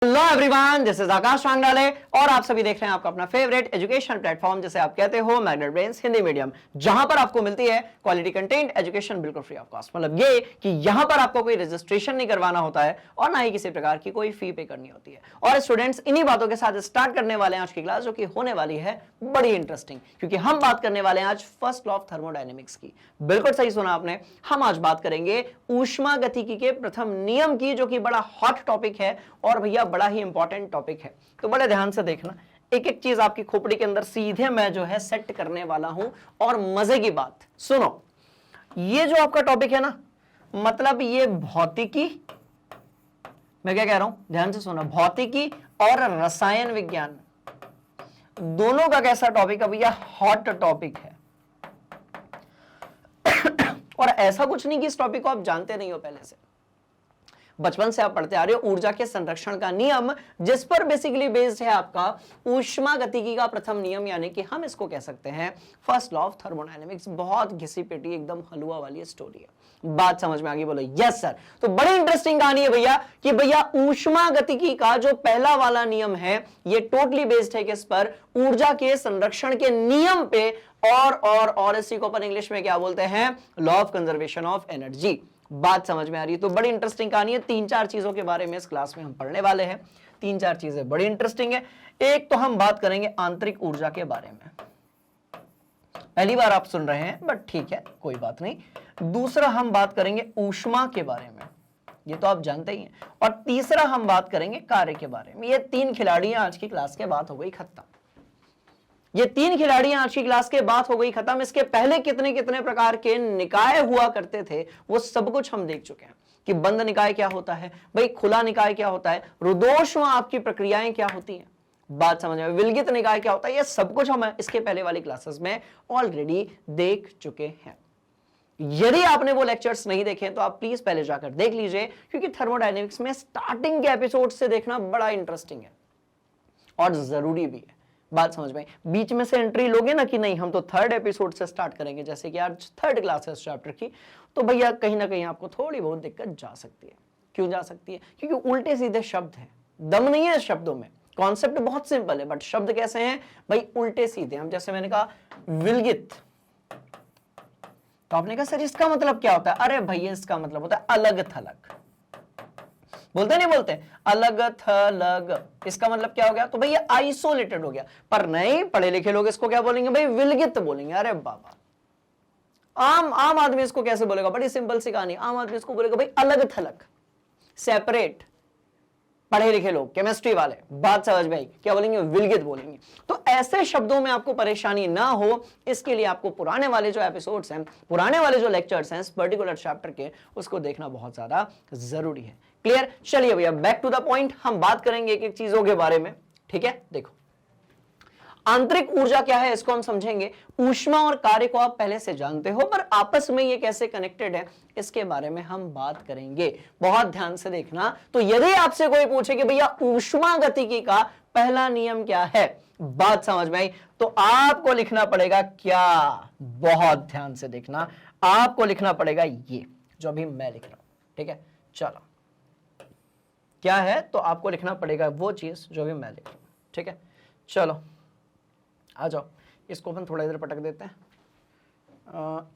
Hello everyone, this is आकाश वांगडाले और आप सभी देख रहे हैं आपका अपना फेवरेट एजुकेशन प्लेटफॉर्म जिसे आप कहते हो मैग्नेट ब्रेन्स हिंदी मीडियम, जहां पर आपको मिलती है क्वालिटी कंटेंट एजुकेशन बिल्कुल फ्री ऑफ कॉस्ट। मतलब ये कि यहां पर आपको कोई रजिस्ट्रेशन नहीं करवाना होता है और ना ही किसी प्रकार की कोई फी पे करनी होती है। और स्टूडेंट्स, इन्हीं बातों के साथ स्टार्ट करने वाले हैं आज की क्लास, जो कि होने वाली है बड़ी इंटरेस्टिंग, क्योंकि हम बात करने वाले हैं आज फर्स्ट लॉ ऑफ थर्मोडायनेमिक्स की। बिल्कुल सही सुना आपने, हम आज बात करेंगे ऊष्मागतिकी के प्रथम नियम की, जो कि बड़ा हॉट टॉपिक है और भैया बड़ा ही इंपॉर्टेंट टॉपिक है। तो बड़े ध्यान से देखना, एक एक चीज आपकी खोपड़ी के अंदर सीधे मैं जो है सेट करने वाला हूं। और मजे की बात सुनो, ये जो आपका टॉपिक है ना, मतलब ये भौतिकी, मैं क्या कह रहा हूं ध्यान से सुना, भौतिकी और रसायन विज्ञान दोनों का कैसा टॉपिक है भैया? हॉट टॉपिक है। और ऐसा कुछ नहीं कि इस टॉपिक को आप जानते नहीं हो, पहले से बचपन से आप पढ़ते आ रहे हो। ऊर्जा के संरक्षण का नियम, जिस पर बेसिकली बेस्ड है आपका ऊष्मागतिकी का प्रथम नियम, यानी कि हम इसको कह सकते हैं फर्स्ट लॉ ऑफ थर्मोडायनेमिक्स। बहुत घिसी पिटी एकदम हलवा वाली स्टोरी है। बात समझ में आ गई? बोलो यस सर। तो बड़ी इंटरेस्टिंग कहानी है भैया कि भैया ऊष्मागतिकी का जो पहला वाला नियम है, ये टोटली बेस्ड है किस पर? ऊर्जा के संरक्षण के नियम पे। और इसी को अपन इंग्लिश में क्या बोलते हैं? Law of conservation of energy. बात समझ में आ रही है? तो बड़ी इंटरेस्टिंग कहानी है। तीन चार चीजों के बारे में इस क्लास में हम पढ़ने वाले हैं। तीन चार चीजें बड़ी इंटरेस्टिंग है। एक तो हम बात करेंगे आंतरिक ऊर्जा के बारे में, पहली बार आप सुन रहे हैं बट ठीक है, कोई बात नहीं। दूसरा हम बात करेंगे ऊष्मा के बारे में, ये तो आप जानते ही हैं। और तीसरा हम बात करेंगे कार्य के बारे में। ये तीन खिलाड़ियां आज की क्लास के बाद हो गई खत्म। ये तीन खिलाड़ियां आज की क्लास के बाद हो गई खत्म। इसके पहले कितने कितने प्रकार के निकाय हुआ करते थे, वो सब कुछ हम देख चुके हैं कि बंद निकाय क्या होता है भाई, खुला निकाय क्या होता है, रुद्धोष्म आपकी प्रक्रियाएं क्या होती हैं, बात समझ में, विलगित निकाय क्या होता है, ये सब कुछ हम इसके पहले वाली क्लासेस में ऑलरेडी देख चुके हैं। यदि आपने वो लेक्चर्स नहीं देखे तो आप प्लीज पहले जाकर देख लीजिए, क्योंकि थर्मोडायनेमिक्स में स्टार्टिंग के एपिसोड से देखना बड़ा इंटरेस्टिंग है और जरूरी भी है। बात समझ में? बीच में से एंट्री लोगे ना कि नहीं हम तो थर्ड एपिसोड से स्टार्ट करेंगे, जैसे कि आज थर्ड क्लास है इस चैप्टर की, तो भैया कहीं ना कहीं आपको थोड़ी बहुत दिक्कत जा सकती है। क्यों जा सकती है? क्योंकि उल्टे सीधे शब्द हैं, दम नहीं है शब्दों में। कॉन्सेप्ट बहुत सिंपल है बट शब्द कैसे हैं भाई? उल्टे सीधे। हम जैसे मैंने कहा विलगित, तो आपने कहा सर इसका मतलब क्या होता है? अरे भैया इसका मतलब होता है अलग थलग। बोलते नहीं बोलते अलग थलग, इसका मतलब क्या हो गया? तो भाई ये आइसोलेटेड हो गया। पर नहीं, पढ़े लिखे लोग इसको क्या बोलेंगे भाई? विलगित बोलेंगे। अरे बाबा, आम आदमी इसको कैसे बोलेगा? बड़ी सिंपल सी कहानी, आम आदमी इसको बोलेगा भाई अलग थलग, सेपरेट। पढ़े लिखे लोग, केमिस्ट्री वाले, बात समझ में आई? क्या बोलेंगे? विलगित बोलेंगे। तो ऐसे शब्दों में आपको परेशानी ना हो, इसके लिए आपको पुराने वाले जो एपिसोड्स हैं, पुराने वाले जो लेक्चर्स हैं इस पर्टिकुलर चैप्टर के, उसको देखना बहुत ज्यादा जरूरी है। क्लियर? चलिए भैया बैक टू द पॉइंट, हम बात करेंगे एक एक चीजों के बारे में। ठीक है, देखो आंतरिक ऊर्जा क्या है इसको हम समझेंगे। ऊष्मा और कार्य को आप पहले से जानते हो, पर आपस में ये कैसे कनेक्टेड है इसके बारे में हम बात करेंगे। बहुत ध्यान से देखना। तो यदि आपसे कोई पूछे कि भैया ऊष्मागतिकी का पहला नियम क्या है, बात समझ में आई? तो आपको लिखना पड़ेगा क्या? बहुत ध्यान से देखना, आपको लिखना पड़ेगा ये जो अभी मैं लिख रहा हूं। ठीक है, चलो क्या है? तो आपको लिखना पड़ेगा वो चीज जो अभी मैं लिख रहा हूं। ठीक है, चलो आ जाओ। इसको हम थोड़ा इधर पटक देते हैं,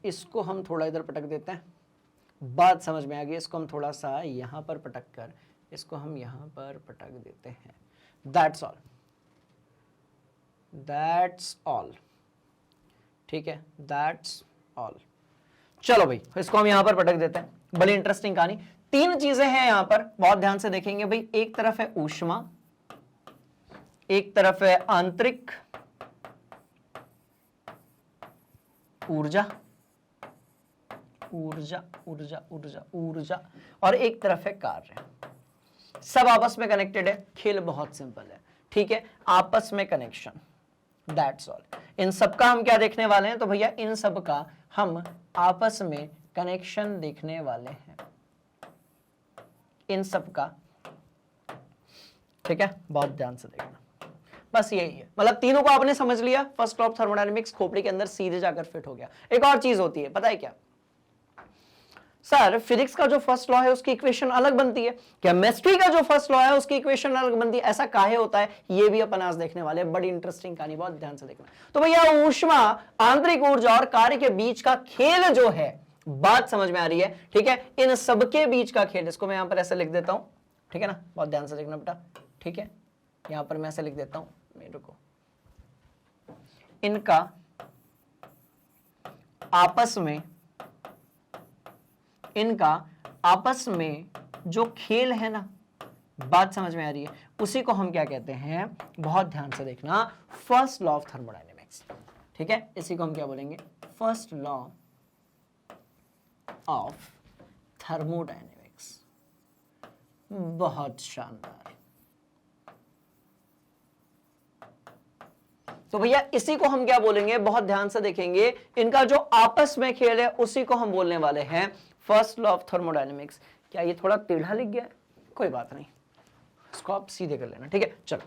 इसको हम थोड़ा इधर पटक देते हैं। बात समझ में आ गई? इसको हम थोड़ा सा यहां पर पटक कर इसको हम यहां पर पटक देते हैं। That's all, that's all. ठीक है, दैट्स ऑल। चलो भाई इसको हम यहां पर पटक देते हैं। बड़ी इंटरेस्टिंग कहानी। तीन चीजें हैं यहां पर, बहुत ध्यान से देखेंगे भाई। एक तरफ है ऊष्मा, एक तरफ है आंतरिक ऊर्जा, ऊर्जा ऊर्जा ऊर्जा ऊर्जा, और एक तरफ है कार्य। सब आपस में कनेक्टेड है। खेल बहुत सिंपल है। ठीक है, आपस में कनेक्शन, दैट्स ऑल। इन सब का हम क्या देखने वाले हैं? तो भैया इन सब का हम आपस में कनेक्शन देखने वाले हैं, इन सब का। ठीक है, बहुत ध्यान से देखना, बस यही है। मतलब तीनों को आपने समझ लिया, फर्स्ट लॉ ऑफ थर्मोडायनेमिक्स खोपड़ी के अंदर सीधे जाकर फिट हो गया। एक और चीज होती है, पता है क्या? सर फिजिक्स का जो फर्स्ट लॉ है उसकी इक्वेशन अलग बनती है, केमिस्ट्री का जो फर्स्ट लॉ है उसकी इक्वेशन अलग बनती है, ऐसा काहे होता है ये भी अपन आज देखने वाले हैं। बड़ी इंटरेस्टिंग कहानी, बहुत ध्यान से देखना। तो भैया ऊष्मा, आंतरिक ऊर्जा और कार्य के बीच का खेल जो है, बात समझ में आ रही है, ठीक है, इन सबके बीच का खेल, इसको मैं यहां पर ऐसे लिख देता हूं, ठीक है ना, बहुत ध्यान से देखना बेटा, ठीक है, यहां पर मैं ऐसे लिख देता हूं, मेरे को इनका आपस में जो खेल है ना, बात समझ में आ रही है, उसी को हम क्या कहते हैं, बहुत ध्यान से देखना, फर्स्ट लॉ ऑफ थर्मोडायनेमिक्स, ठीक है, इसी को हम क्या बोलेंगे, फर्स्ट लॉ ऑफ थर्मोडायनेमिक्स। बहुत शानदार। तो भैया इसी को हम क्या बोलेंगे, बहुत ध्यान से देखेंगे, इनका जो आपस में खेल है उसी को हम बोलने वाले हैं फर्स्ट लॉ ऑफ थर्मोडायनेमिक्स। क्या ये थोड़ा टेढ़ा लिख गया है? कोई बात नहीं, इसको आप सीधे कर लेना, ठीक है, चलो।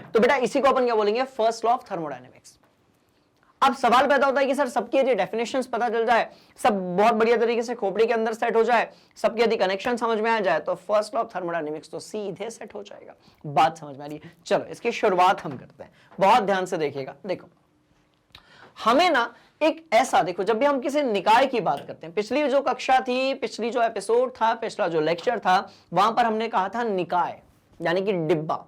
तो बेटा इसी को अपन क्या बोलेंगे, फर्स्ट लॉ ऑफ थर्मोडायनेमिक्स। अब सवाल पैदा होता है कि सर सबकी यदि डेफिनेशंस पता चल जाए, सब बहुत बढ़िया तरीके से खोपड़ी के अंदर सेट हो जाए, सबके यदि कनेक्शन समझ में आ जाए, तो फर्स्ट लॉ ऑफ थर्मोडायनेमिक्स तो सीधे सेट हो जाएगा। बात समझ में आ रही है? चलो इसकी शुरुआत हम करते हैं, बहुत ध्यान से देखिएगा। देखो हमें ना एक ऐसा, देखो जब भी हम किसी निकाय की बात करते हैं, पिछली जो कक्षा थी, पिछली जो एपिसोड था, पिछला जो लेक्चर था, वहां पर हमने कहा था निकाय यानी कि डिब्बा,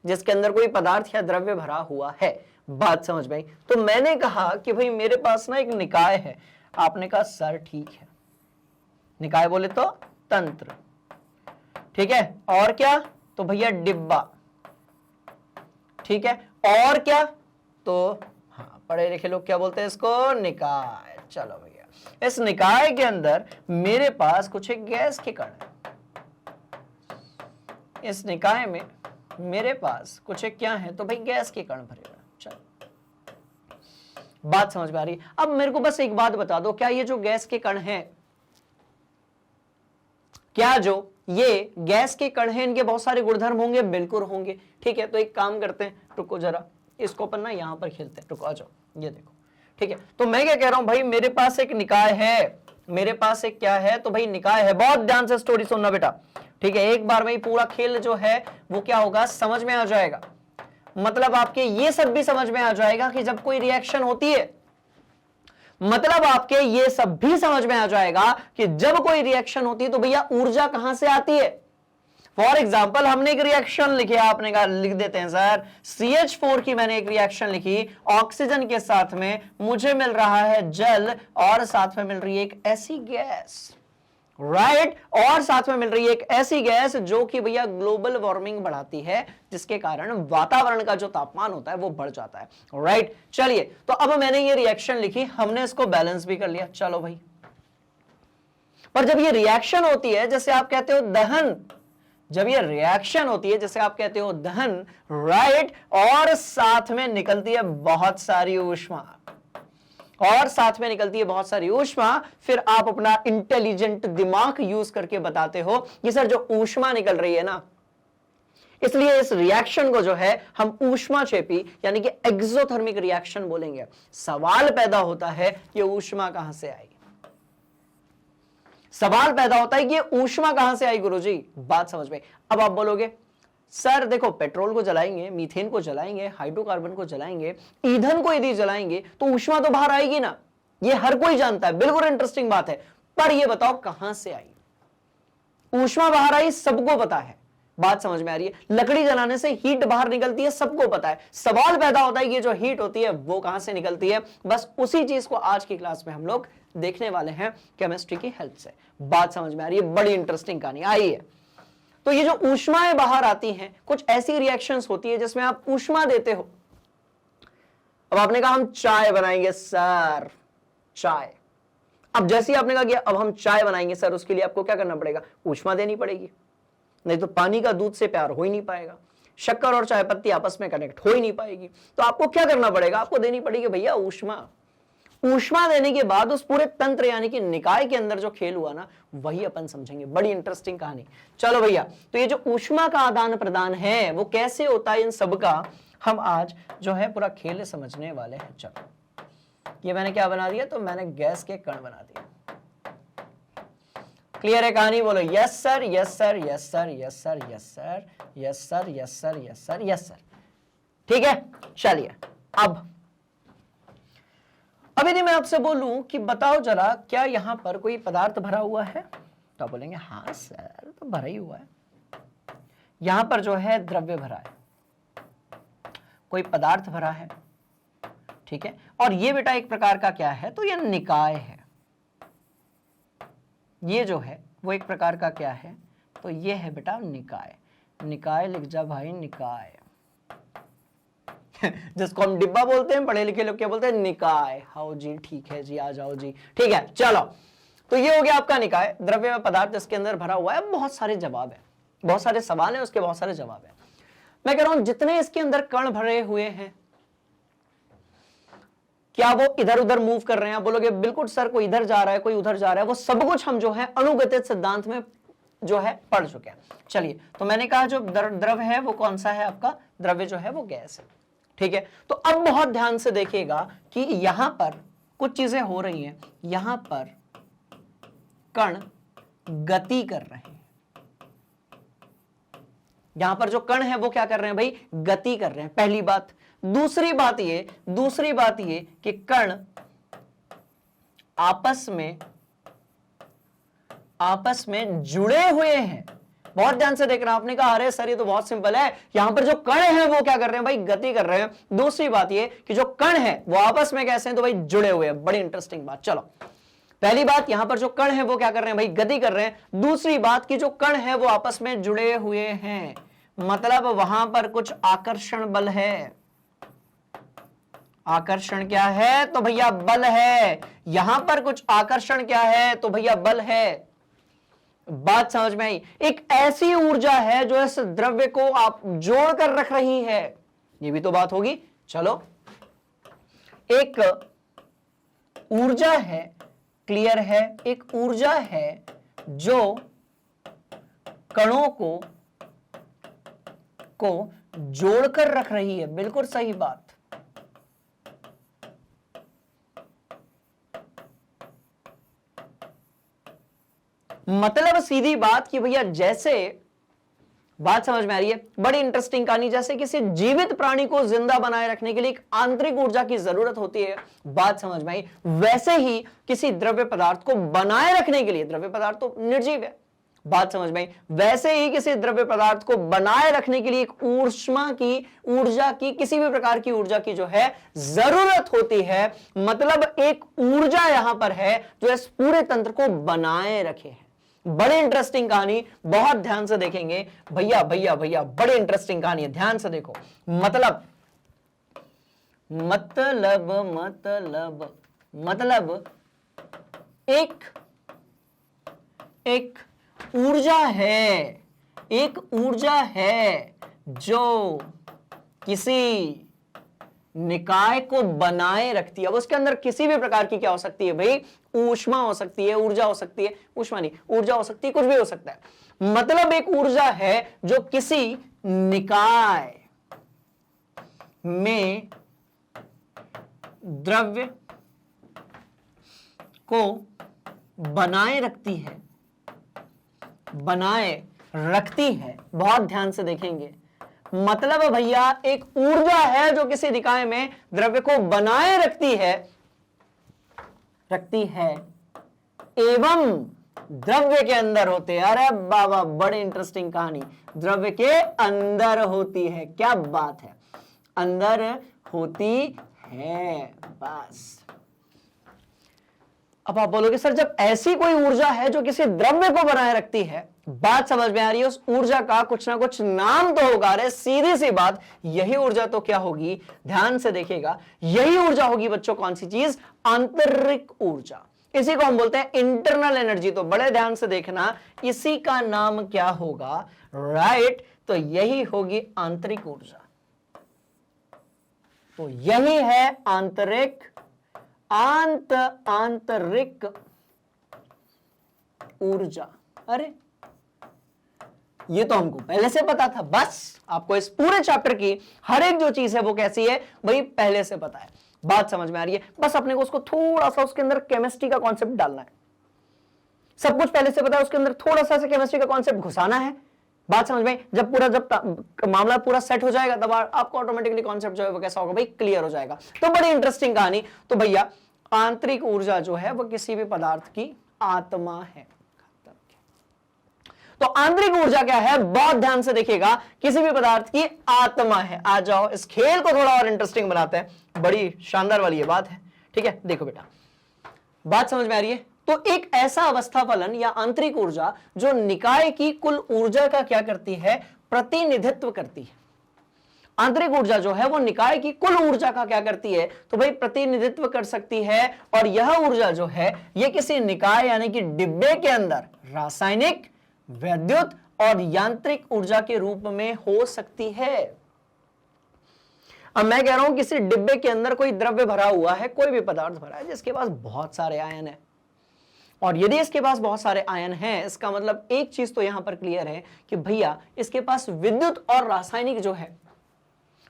जिसके अंदर कोई पदार्थ या द्रव्य भरा हुआ है। बात समझ में आई? तो मैंने कहा कि भाई मेरे पास ना एक निकाय है। आपने कहा सर ठीक है, निकाय बोले तो तंत्र, ठीक है, और क्या, तो भैया डिब्बा, ठीक है, और क्या, तो हाँ पढ़े लिखे लोग क्या बोलते हैं इसको, निकाय। चलो भैया इस निकाय के अंदर मेरे पास कुछ एक गैस के कण है, इस निकाय में मेरे पास कुछ एक क्या है, तो भाई गैस के कण भरे हुए। चलो बात समझ में आ रही। अब मेरे को बस एक बात बता दो, क्या ये जो गैस के कण हैं, क्या जो ये गैस के कण हैं, इनके बहुत सारे गुणधर्म होंगे? बिल्कुल होंगे, ठीक है। तो एक काम करते हैं, रुको जरा, इसको अपन ना यहां पर खेलते हैं, रुको आ जाओ, ये देखो, ठीक है। तो मैं क्या कह रहा हूं भाई, मेरे पास एक निकाय है, मेरे पास एक क्या है, तो भाई निकाय है। बहुत ध्यान से स्टोरी सुनना बेटा, ठीक है, एक बार में पूरा खेल जो है वो क्या होगा, समझ में आ जाएगा। मतलब आपके ये सब भी समझ में आ जाएगा कि जब कोई रिएक्शन होती है, मतलब आपके ये सब भी समझ में आ जाएगा कि जब कोई रिएक्शन होती है तो भैया ऊर्जा कहां से आती है। फॉर एग्जाम्पल हमने एक रिएक्शन लिखी, आपने कहा लिख देते हैं सर, CH4 की मैंने एक रिएक्शन लिखी, ऑक्सीजन के साथ में मुझे मिल रहा है जल, और साथ में मिल रही है एक ऐसी गैस, राइट, और साथ में मिल रही है एक ऐसी गैस जो कि भैया ग्लोबल वार्मिंग बढ़ाती है, जिसके कारण वातावरण का जो तापमान होता है वो बढ़ जाता है, राइट। चलिए, तो अब मैंने ये रिएक्शन लिखी, हमने इसको बैलेंस भी कर लिया, चलो भाई। पर जब ये रिएक्शन होती है, जैसे आप कहते हो दहन, जब ये रिएक्शन होती है जैसे आप कहते हो दहन, राइट, और साथ में निकलती है बहुत सारी ऊष्मा, और साथ में निकलती है बहुत सारी ऊष्मा, फिर आप अपना इंटेलिजेंट दिमाग यूज करके बताते हो कि सर जो ऊष्मा निकल रही है ना, इसलिए इस रिएक्शन को जो है हम ऊष्माक्षेपी यानी कि एक्सोथर्मिक रिएक्शन बोलेंगे। सवाल पैदा होता है कि ऊष्मा कहां से आई, सवाल पैदा होता है कि ऊष्मा कहां से आई गुरुजी। बात समझ में? अब आप बोलोगे सर देखो पेट्रोल को जलाएंगे, मीथेन को जलाएंगे, हाइड्रोकार्बन को जलाएंगे, ईंधन को यदि जलाएंगे तो ऊष्मा तो बाहर आएगी ना, ये हर कोई जानता है, बिल्कुल इंटरेस्टिंग बात है। पर ये बताओ कहां से आई ऊष्मा? बाहर आई सबको पता है, बात समझ में आ रही है। लकड़ी जलाने से हीट बाहर निकलती है, सबको पता है। सवाल पैदा होता है कि जो हीट होती है वो कहां से निकलती है। बस उसी चीज को आज की क्लास में हम लोग देखने वाले हैं केमिस्ट्री की हेल्प से। बात समझ में आ रही है? बड़ी इंटरेस्टिंग कहानी आई है। तो ये जो ऊष्माएं बाहर आती हैं, कुछ ऐसी रिएक्शंस होती है जिसमें आप ऊष्मा देते हो। अब आपने कहा हम चाय बनाएंगे सर, चाय। अब जैसे ही आपने कहा कि अब हम चाय बनाएंगे सर, उसके लिए आपको क्या करना पड़ेगा? ऊष्मा देनी पड़ेगी, नहीं तो पानी का दूध से प्यार हो ही नहीं पाएगा, शक्कर और चाय पत्ती आपस में कनेक्ट हो ही नहीं पाएगी। तो आपको क्या करना पड़ेगा? आपको देनी पड़ेगी भैया ऊष्मा। ऊष्मा देने के बाद उस पूरे तंत्र यानी कि निकाय के अंदर जो खेल हुआ ना, वही अपन समझेंगे। बड़ी इंटरेस्टिंग कहानी। चलो भैया, तो ये जो ऊष्मा का आदान प्रदान है वो कैसे होता है, इन सब का हम आज जो है पूरा खेल समझने वाले हैं। चलो, ये मैंने क्या बना दिया? तो मैंने गैस के कण बना दिया। क्लियर है कहानी? बोलो yes sir, yes sir, yes sir, yes sir, yes sir, yes sir, yes sir, yes sir, yes sir. ठीक है, चलिए अब यदि मैं आपसे बोलूं कि बताओ जरा क्या यहां पर कोई पदार्थ भरा हुआ है, तो आप बोलेंगे हाँ सर तो भरा ही हुआ है। यहां पर जो है द्रव्य भरा है, कोई पदार्थ भरा है, ठीक है। और ये बेटा एक प्रकार का क्या है, तो ये निकाय है। ये जो है वो एक प्रकार का क्या है, तो ये है बेटा निकाय। निकाय लिख जा भाई, निकाय जिसको हम डिब्बा बोलते हैं, पढ़े लिखे लोग क्या बोलते हैं, निकाय। हाउ जी, ठीक है जी, आ जाओ जी, ठीक है। चलो, तो ये हो गया आपका निकाय, द्रव्य में पदार्थ इसके अंदर भरा हुआ है। बहुत सारे जवाब है, बहुत सारे सवाल है, उसके बहुत सारे जवाब है। मैं कह रहा हूं जितने इसके अंदर कण भरे हुए हैं, क्या वो इधर उधर मूव कर रहे हैं? आप बोलोगे बिल्कुल सर, कोई इधर जा रहा है, कोई उधर जा रहा है। वो सब कुछ हम जो है अनुगतिक सिद्धांत में जो है पढ़ चुके हैं। चलिए, तो मैंने कहा जो द्रव है वो कौन सा है आपका, द्रव्य जो है वो गैस है, ठीक है। तो अब बहुत ध्यान से देखिएगा कि यहां पर कुछ चीजें हो रही हैं। यहां पर कण गति कर रहे हैं, यहां पर जो कण है वो क्या कर रहे हैं भाई, गति कर रहे हैं, पहली बात। दूसरी बात ये कि कण आपस में जुड़े हुए हैं। बहुत ध्यान से देखना। आपने कहा अरे सर ये तो बहुत सिंपल है, यहां पर जो कण है वो क्या कर रहे हैं भाई, गति कर रहे हैं। दूसरी बात ये कि जो कण है वो आपस में कैसे हैं, तो भाई जुड़े हुए हैं। बड़ी इंटरेस्टिंग बात। चलो, पहली बात, यहां पर जो कण है वो क्या कर रहे हैं भाई, गति कर रहे हैं। दूसरी बात कि जो कण है वो आपस में जुड़े हुए हैं, मतलब वहां पर कुछ आकर्षण बल है। आकर्षण क्या है, तो भैया बल है। यहां पर कुछ आकर्षण क्या है, तो भैया बल है। बात समझ में आई? एक ऐसी ऊर्जा है जो इस द्रव्य को आप जोड़कर रख रही है, ये भी तो बात होगी। चलो, एक ऊर्जा है, क्लियर है, एक ऊर्जा है जो कणों को जोड़कर रख रही है। बिल्कुल सही बात। मतलब सीधी बात कि भैया जैसे, बात समझ में आ रही है? बड़ी इंटरेस्टिंग कहानी। जैसे किसी जीवित प्राणी को जिंदा बनाए रखने के लिए एक आंतरिक ऊर्जा की जरूरत होती है, बात समझ में आई? वैसे ही किसी द्रव्य पदार्थ को बनाए रखने के लिए, द्रव्य पदार्थ तो निर्जीव है, बात समझ में आई? वैसे ही किसी द्रव्य पदार्थ को बनाए रखने के लिए एक ऊष्मा की, ऊर्जा की, किसी भी प्रकार की ऊर्जा की जो है जरूरत होती है। मतलब एक ऊर्जा यहां पर है जो इस पूरे तंत्र को बनाए रखे है। बड़ी इंटरेस्टिंग कहानी, बहुत ध्यान से देखेंगे भैया भैया भैया, बड़ी इंटरेस्टिंग कहानी है, ध्यान से देखो। मतलब एक ऊर्जा है, एक ऊर्जा है जो किसी निकाय को बनाए रखती है। अब उसके अंदर किसी भी प्रकार की क्या हो सकती है भाई, ऊष्मा हो सकती है, ऊर्जा हो सकती है, ऊष्मा नहीं, ऊर्जा हो सकती है, कुछ भी हो सकता है। मतलब एक ऊर्जा है जो किसी निकाय में द्रव्य को बनाए रखती है, बनाए रखती है। बहुत ध्यान से देखेंगे। मतलब भैया एक ऊर्जा है जो किसी निकाय में द्रव्य को बनाए रखती है एवं द्रव्य के अंदर होते हैं। अरे बाबा, बड़ी इंटरेस्टिंग कहानी। द्रव्य के अंदर होती है, क्या बात है, अंदर होती है। बस अब आप बोलोगे सर जब ऐसी कोई ऊर्जा है जो किसी द्रव्य को बनाए रखती है, बात समझ में आ रही है? उस ऊर्जा का कुछ ना कुछ नाम तो होगा। अरे सीधी सी बात, यही ऊर्जा तो क्या होगी, ध्यान से देखिएगा, यही ऊर्जा होगी बच्चों, कौन सी चीज, आंतरिक ऊर्जा। इसी को हम बोलते हैं इंटरनल एनर्जी। तो बड़े ध्यान से देखना, इसी का नाम क्या होगा, राइट? तो यही होगी आंतरिक ऊर्जा। तो यही है आंतरिक ऊर्जा। अरे ये तो हमको पहले से पता था। बस आपको इस पूरे चैप्टर की हर एक जो चीज है वो कैसी है भाई, पहले से पता है। बात समझ में आ रही है? बस अपने को उसको थोड़ा सा उसके अंदर केमिस्ट्री का कॉन्सेप्ट डालना है। सब कुछ पहले से पता है, उसके अंदर थोड़ा सा केमिस्ट्री का कॉन्सेप्ट घुसाना है। बात समझ में? जब मामला पूरा सेट हो जाएगा तब आपको ऑटोमेटिकली कॉन्सेप्ट जो है वो कैसा होगा भाई, क्लियर हो जाएगा। तो बड़ी इंटरेस्टिंग कहानी। तो भैया आंतरिक ऊर्जा जो है वो किसी भी पदार्थ की आत्मा है। तो आंतरिक ऊर्जा क्या है, बहुत ध्यान से देखिएगा, किसी भी पदार्थ की आत्मा है। आ जाओ इस खेल को थोड़ा और इंटरेस्टिंग बनाते हैं, बड़ी शानदार वाली ये बात है। ठीक है, देखो बेटा, बात समझ में आ रही है? तो एक ऐसा अवस्था फलन या आंतरिक ऊर्जा जो निकाय की कुल ऊर्जा का क्या करती है, प्रतिनिधित्व करती है। आंतरिक ऊर्जा जो है वो निकाय की कुल ऊर्जा का क्या करती है, तो भाई प्रतिनिधित्व कर सकती है। और यह ऊर्जा जो है ये किसी निकाय यानी कि डिब्बे के अंदर रासायनिक, वैद्युत और यांत्रिक ऊर्जा के रूप में हो सकती है। अब मैं कह रहा हूं किसी डिब्बे के अंदर कोई द्रव्य भरा हुआ है, कोई भी पदार्थ भरा है जिसके पास बहुत सारे आयन है, और यदि इसके पास बहुत सारे आयन हैं, इसका मतलब एक चीज तो यहां पर क्लियर है कि भैया इसके पास विद्युत और रासायनिक जो है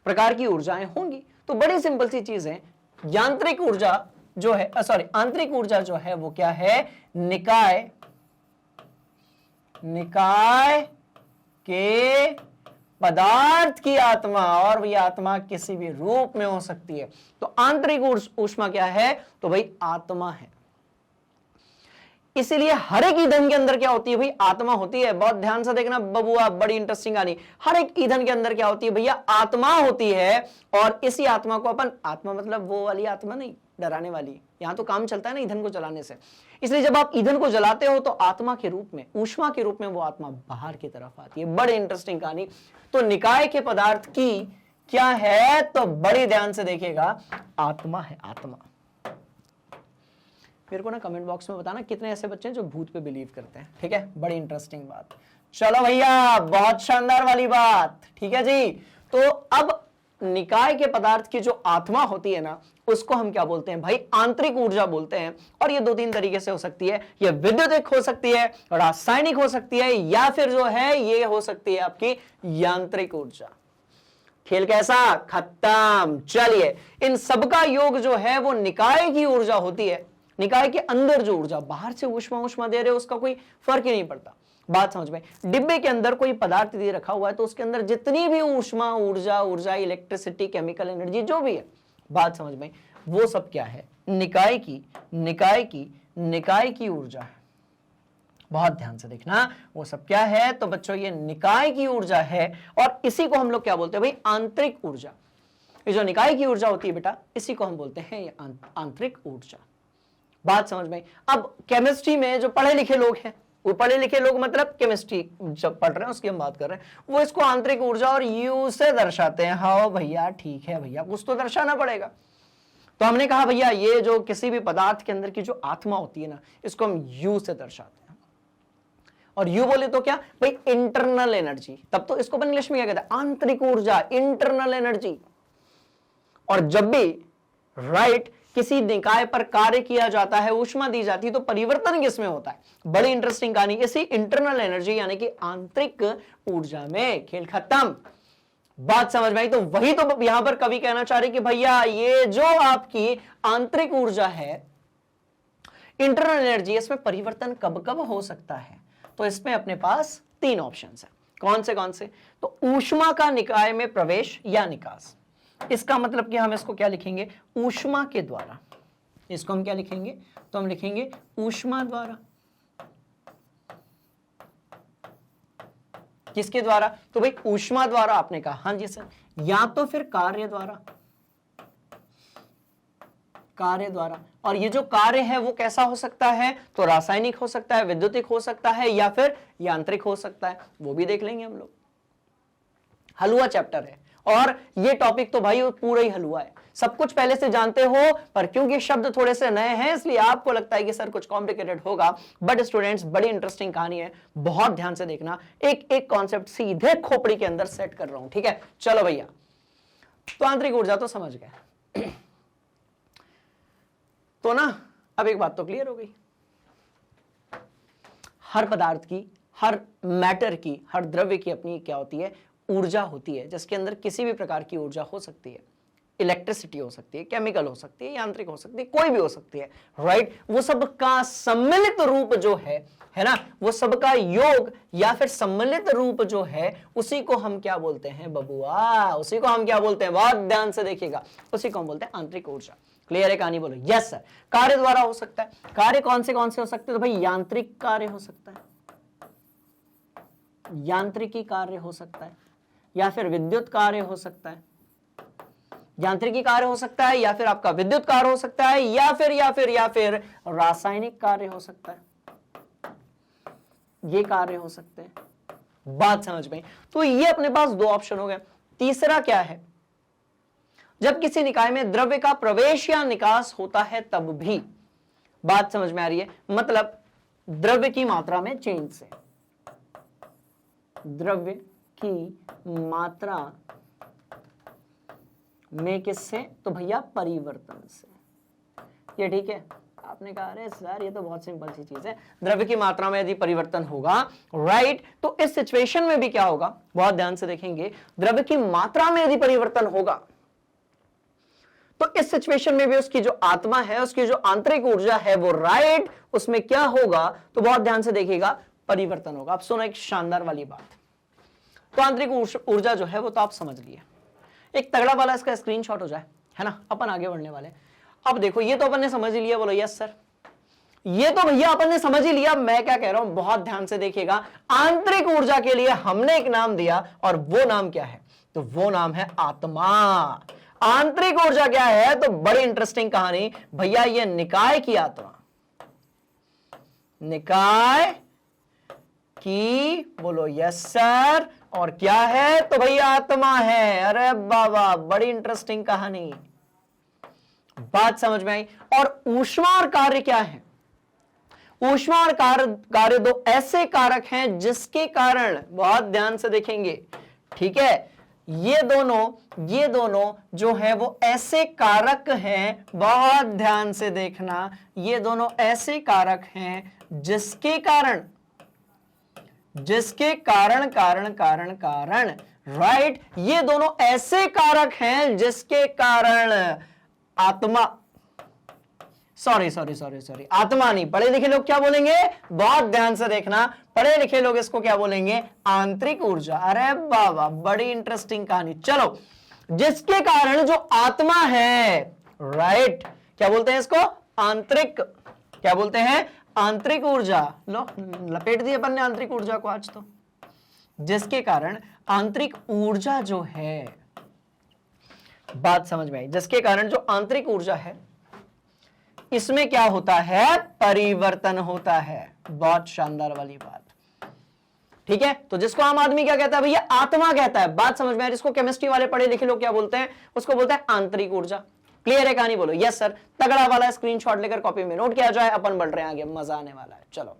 प्रकार की ऊर्जाएं होंगी। तो बड़ी सिंपल सी चीज है, यांत्रिक ऊर्जा जो है आंतरिक ऊर्जा जो है वो क्या है, निकाय के पदार्थ की आत्मा, और यह आत्मा किसी भी रूप में हो सकती है। तो आंतरिक ऊष्मा क्या है, तो भाई आत्मा है। इसीलिए हर एक ईंधन के अंदर क्या होती है भाई, आत्मा होती है। बहुत ध्यान से देखना बबुआ, बड़ी इंटरेस्टिंग कहानी। हर एक ईंधन के अंदर क्या होती है भैया, आत्मा होती है। और इसी आत्मा को अपन, आत्मा मतलब वो वाली आत्मा नहीं, डराने वाली, यहां तो काम चलता है ना ईंधन को जलाने से। इसलिए जब आप ईंधन को जलाते हो तो आत्मा के रूप में, ऊष्मा के रूप में वो आत्मा बाहर की तरफ आती है। बड़ी इंटरेस्टिंग कहानी। तो निकाय के पदार्थ की क्या है, तो बड़ी ध्यान से देखिएगा, आत्मा है, आत्मा। मेरे को ना कमेंट बॉक्स में बताना कितने ऐसे बच्चे हैं जो भूत पे बिलीव करते हैं। ठीक है, बड़ी इंटरेस्टिंग बात। चलो भैया, बहुत शानदार वाली बात। ठीक है जी, तो अब निकाय के पदार्थ की जो आत्मा होती है ना, उसको हम क्या बोलते हैं भाई, आंतरिक ऊर्जा बोलते हैं। और ये दो तीन तरीके से हो सकती है, ये विद्युत हो सकती है, रासायनिक हो सकती है, या फिर जो है ये हो सकती है आपकी यांत्रिक ऊर्जा। खेल कैसा, खत्म। चलिए, इन सबका योग जो है वो निकाय की ऊर्जा होती है। निकाय के अंदर जो ऊर्जा, बाहर से ऊष्मा दे रहे हो उसका कोई फर्क ही नहीं पड़ता। बात समझ में? डिब्बे के अंदर कोई पदार्थ दे रखा हुआ है तो उसके अंदर जितनी भी ऊष्मा, ऊर्जा, इलेक्ट्रिसिटी, केमिकल एनर्जी जो भी है, बात समझ में, वो सब क्या है, निकाय की ऊर्जा है। बहुत ध्यान से देखना, वो सब क्या है, तो बच्चों ये निकाय की ऊर्जा है। और इसी को हम लोग क्या बोलते हैं भाई, आंतरिक ऊर्जा। ये जो निकाय की ऊर्जा होती है बेटा, इसी को हम बोलते हैं ये आंतरिक ऊर्जा। बात समझ में? अब केमिस्ट्री में जो पढ़े लिखे लोग हैं, वो पढ़े लिखे लोग मतलब केमिस्ट्री जब पढ़ रहे हैं उसकी हम बात कर रहे हैं, वो इसको आंतरिक ऊर्जा और यू से दर्शाते हैं। हाँ भैया, ठीक है भैया, कुछ तो दर्शाना पड़ेगा। तो हमने कहा भैया ये जो किसी भी पदार्थ के अंदर की जो आत्मा होती है ना, इसको हम यू से दर्शाते हैं। और यू बोले तो क्या भाई, इंटरनल एनर्जी। तब तो इसको अपन इंग्लिश में क्या कहते हैं, आंतरिक ऊर्जा, इंटरनल एनर्जी। और जब भी राइट किसी निकाय पर कार्य किया जाता है, ऊष्मा दी जाती है, तो परिवर्तन किसमें होता है, बड़ी इंटरेस्टिंग कहानी, इसी इंटरनल एनर्जी यानी कि आंतरिक ऊर्जा में। खेल खत्म। बात समझ में आई? तो वही तो यहां पर कवि कहना चाह रहे कि भैया ये जो आपकी आंतरिक ऊर्जा है, इंटरनल एनर्जी, इसमें परिवर्तन कब कब हो सकता है। तो इसमें अपने पास तीन ऑप्शंस है। कौन से? तो ऊष्मा का निकाय में प्रवेश या निकास। इसका मतलब कि हम इसको क्या लिखेंगे, ऊष्मा के द्वारा। इसको हम क्या लिखेंगे, तो हम लिखेंगे ऊष्मा द्वारा। किसके द्वारा, तो भाई ऊष्मा द्वारा। आपने कहा हाँ जी सर, या तो फिर कार्य द्वारा। और ये जो कार्य है वो कैसा हो सकता है, तो रासायनिक हो सकता है, विद्युतिक हो सकता है, या फिर यांत्रिक हो सकता है। वो भी देख लेंगे हम लोग। हलवा चैप्टर है और ये टॉपिक तो भाई पूरा ही हलवा है। सब कुछ पहले से जानते हो, पर क्योंकि शब्द थोड़े से नए हैं इसलिए आपको लगता है कि सर कुछ कॉम्प्लिकेटेड होगा। बट स्टूडेंट्स, बड़ी इंटरेस्टिंग कहानी है, बहुत ध्यान से देखना। एक एक कॉन्सेप्ट सीधे खोपड़ी के अंदर सेट कर रहा हूं। ठीक है, चलो भैया, तो आंतरिक ऊर्जा तो समझ गए। तो ना अब एक बात तो क्लियर हो गई, हर पदार्थ की, हर मैटर की, हर द्रव्य की अपनी क्या होती है, ऊर्जा होती है, जिसके अंदर किसी भी प्रकार की ऊर्जा हो सकती है। इलेक्ट्रिसिटी हो सकती है, केमिकल हो सकती है, यांत्रिक हो सकती है, कोई भी हो सकती है, राइट। वो सबका सम्मिलित रूप जो है ना, वो सबका योग या फिर सम्मिलित रूप जो है, उसी को हम क्या बोलते हैं बबुआ, उसी को हम क्या बोलते हैं, बहुत ध्यान से देखिएगा, उसी को हम बोलते हैं आंतरिक ऊर्जा। क्लियर है कहानी? बोलो यस सर। कार्य द्वारा हो सकता है, कार्य कौन से हो सकते हैं? तो भाई यांत्रिक कार्य हो सकता है, यांत्रिकी कार्य हो सकता है, या फिर विद्युत कार्य हो सकता है, यांत्रिकी कार्य हो सकता है, या फिर आपका विद्युत कार्य हो सकता है, या फिर रासायनिक कार्य हो सकता है, ये कार्य हो सकते हैं। बात समझ में? तो ये अपने पास दो ऑप्शन हो गए। तीसरा क्या है? जब किसी निकाय में द्रव्य का प्रवेश या निकास होता है तब भी। बात समझ में आ रही है? मतलब द्रव्य की मात्रा में चेंज से, द्रव्य की मात्रा में किससे? तो भैया परिवर्तन से। ये ठीक है? आपने कहा अरे सर ये तो बहुत सिंपल सी चीज है, द्रव्य की मात्रा में यदि परिवर्तन होगा, राइट, तो इस सिचुएशन में भी क्या होगा, बहुत ध्यान से देखेंगे, द्रव्य की मात्रा में यदि परिवर्तन होगा तो इस सिचुएशन में भी उसकी जो आत्मा है, उसकी जो आंतरिक ऊर्जा है वो, राइट, उसमें क्या होगा, तो बहुत ध्यान से देखिएगा, परिवर्तन होगा। अब सुनो एक शानदार वाली बात। तो आंतरिक ऊर्जा जो है वो तो आप समझ लिए, एक तगड़ा वाला इसका स्क्रीनशॉट हो जाए, है ना, अपन आगे बढ़ने वाले। अब देखो ये तो अपन ने समझ ही लिया, बोलो यस सर। ये तो भैया अपन ने समझ ही लिया, मैं क्या कह रहा हूं बहुत ध्यान से देखिएगा। आंतरिक ऊर्जा के लिए हमने एक नाम दिया, और वो नाम क्या है? तो वो नाम है आत्मा। आंतरिक ऊर्जा क्या है? तो बड़ी इंटरेस्टिंग कहानी भैया, ये निकाय की आत्मा, निकाय की, बोलो यस सर। और क्या है? तो भैया आत्मा है। अरे बाबा, बड़ी इंटरेस्टिंग कहानी, बात समझ में आई। और ऊष्मा और कार्य क्या है? ऊष्मा और कार्य दो ऐसे कारक हैं जिसके कारण, बहुत ध्यान से देखेंगे, ठीक है, ये दोनों जो है वो ऐसे कारक हैं, बहुत ध्यान से देखना, ये दोनों ऐसे कारक हैं जिसके कारण राइट, ये दोनों ऐसे कारक हैं जिसके कारण आत्मा, सॉरी आत्मा नहीं, पढ़े लिखे लोग क्या बोलेंगे, बहुत ध्यान से देखना, पढ़े लिखे लोग इसको क्या बोलेंगे? आंतरिक ऊर्जा। अरे बाबा, बड़ी इंटरेस्टिंग कहानी। चलो, जिसके कारण जो आत्मा है, राइट, क्या बोलते हैं इसको? आंतरिक, क्या बोलते हैं? आंतरिक ऊर्जा। लो, लपेट दिए अपन ने आंतरिक ऊर्जा को आज तो। जिसके कारण आंतरिक ऊर्जा जो है, बात समझ में आई, जिसके कारण जो आंतरिक ऊर्जा है, इसमें क्या होता है? परिवर्तन होता है। बहुत शानदार वाली बात, ठीक है। तो जिसको आम आदमी क्या कहता है भैया? आत्मा कहता है। बात समझ में आ रही? इसको केमिस्ट्री वाले पढ़े लिखे लोग क्या बोलते हैं? उसको बोलते हैं आंतरिक ऊर्जा। क्लियर है कहानी? बोलो यस सर। तगड़ा वाला स्क्रीनशॉट लेकर कॉपी में नोट किया जाए, अपन बढ़ रहे हैं आगे, मजा आने वाला है। चलो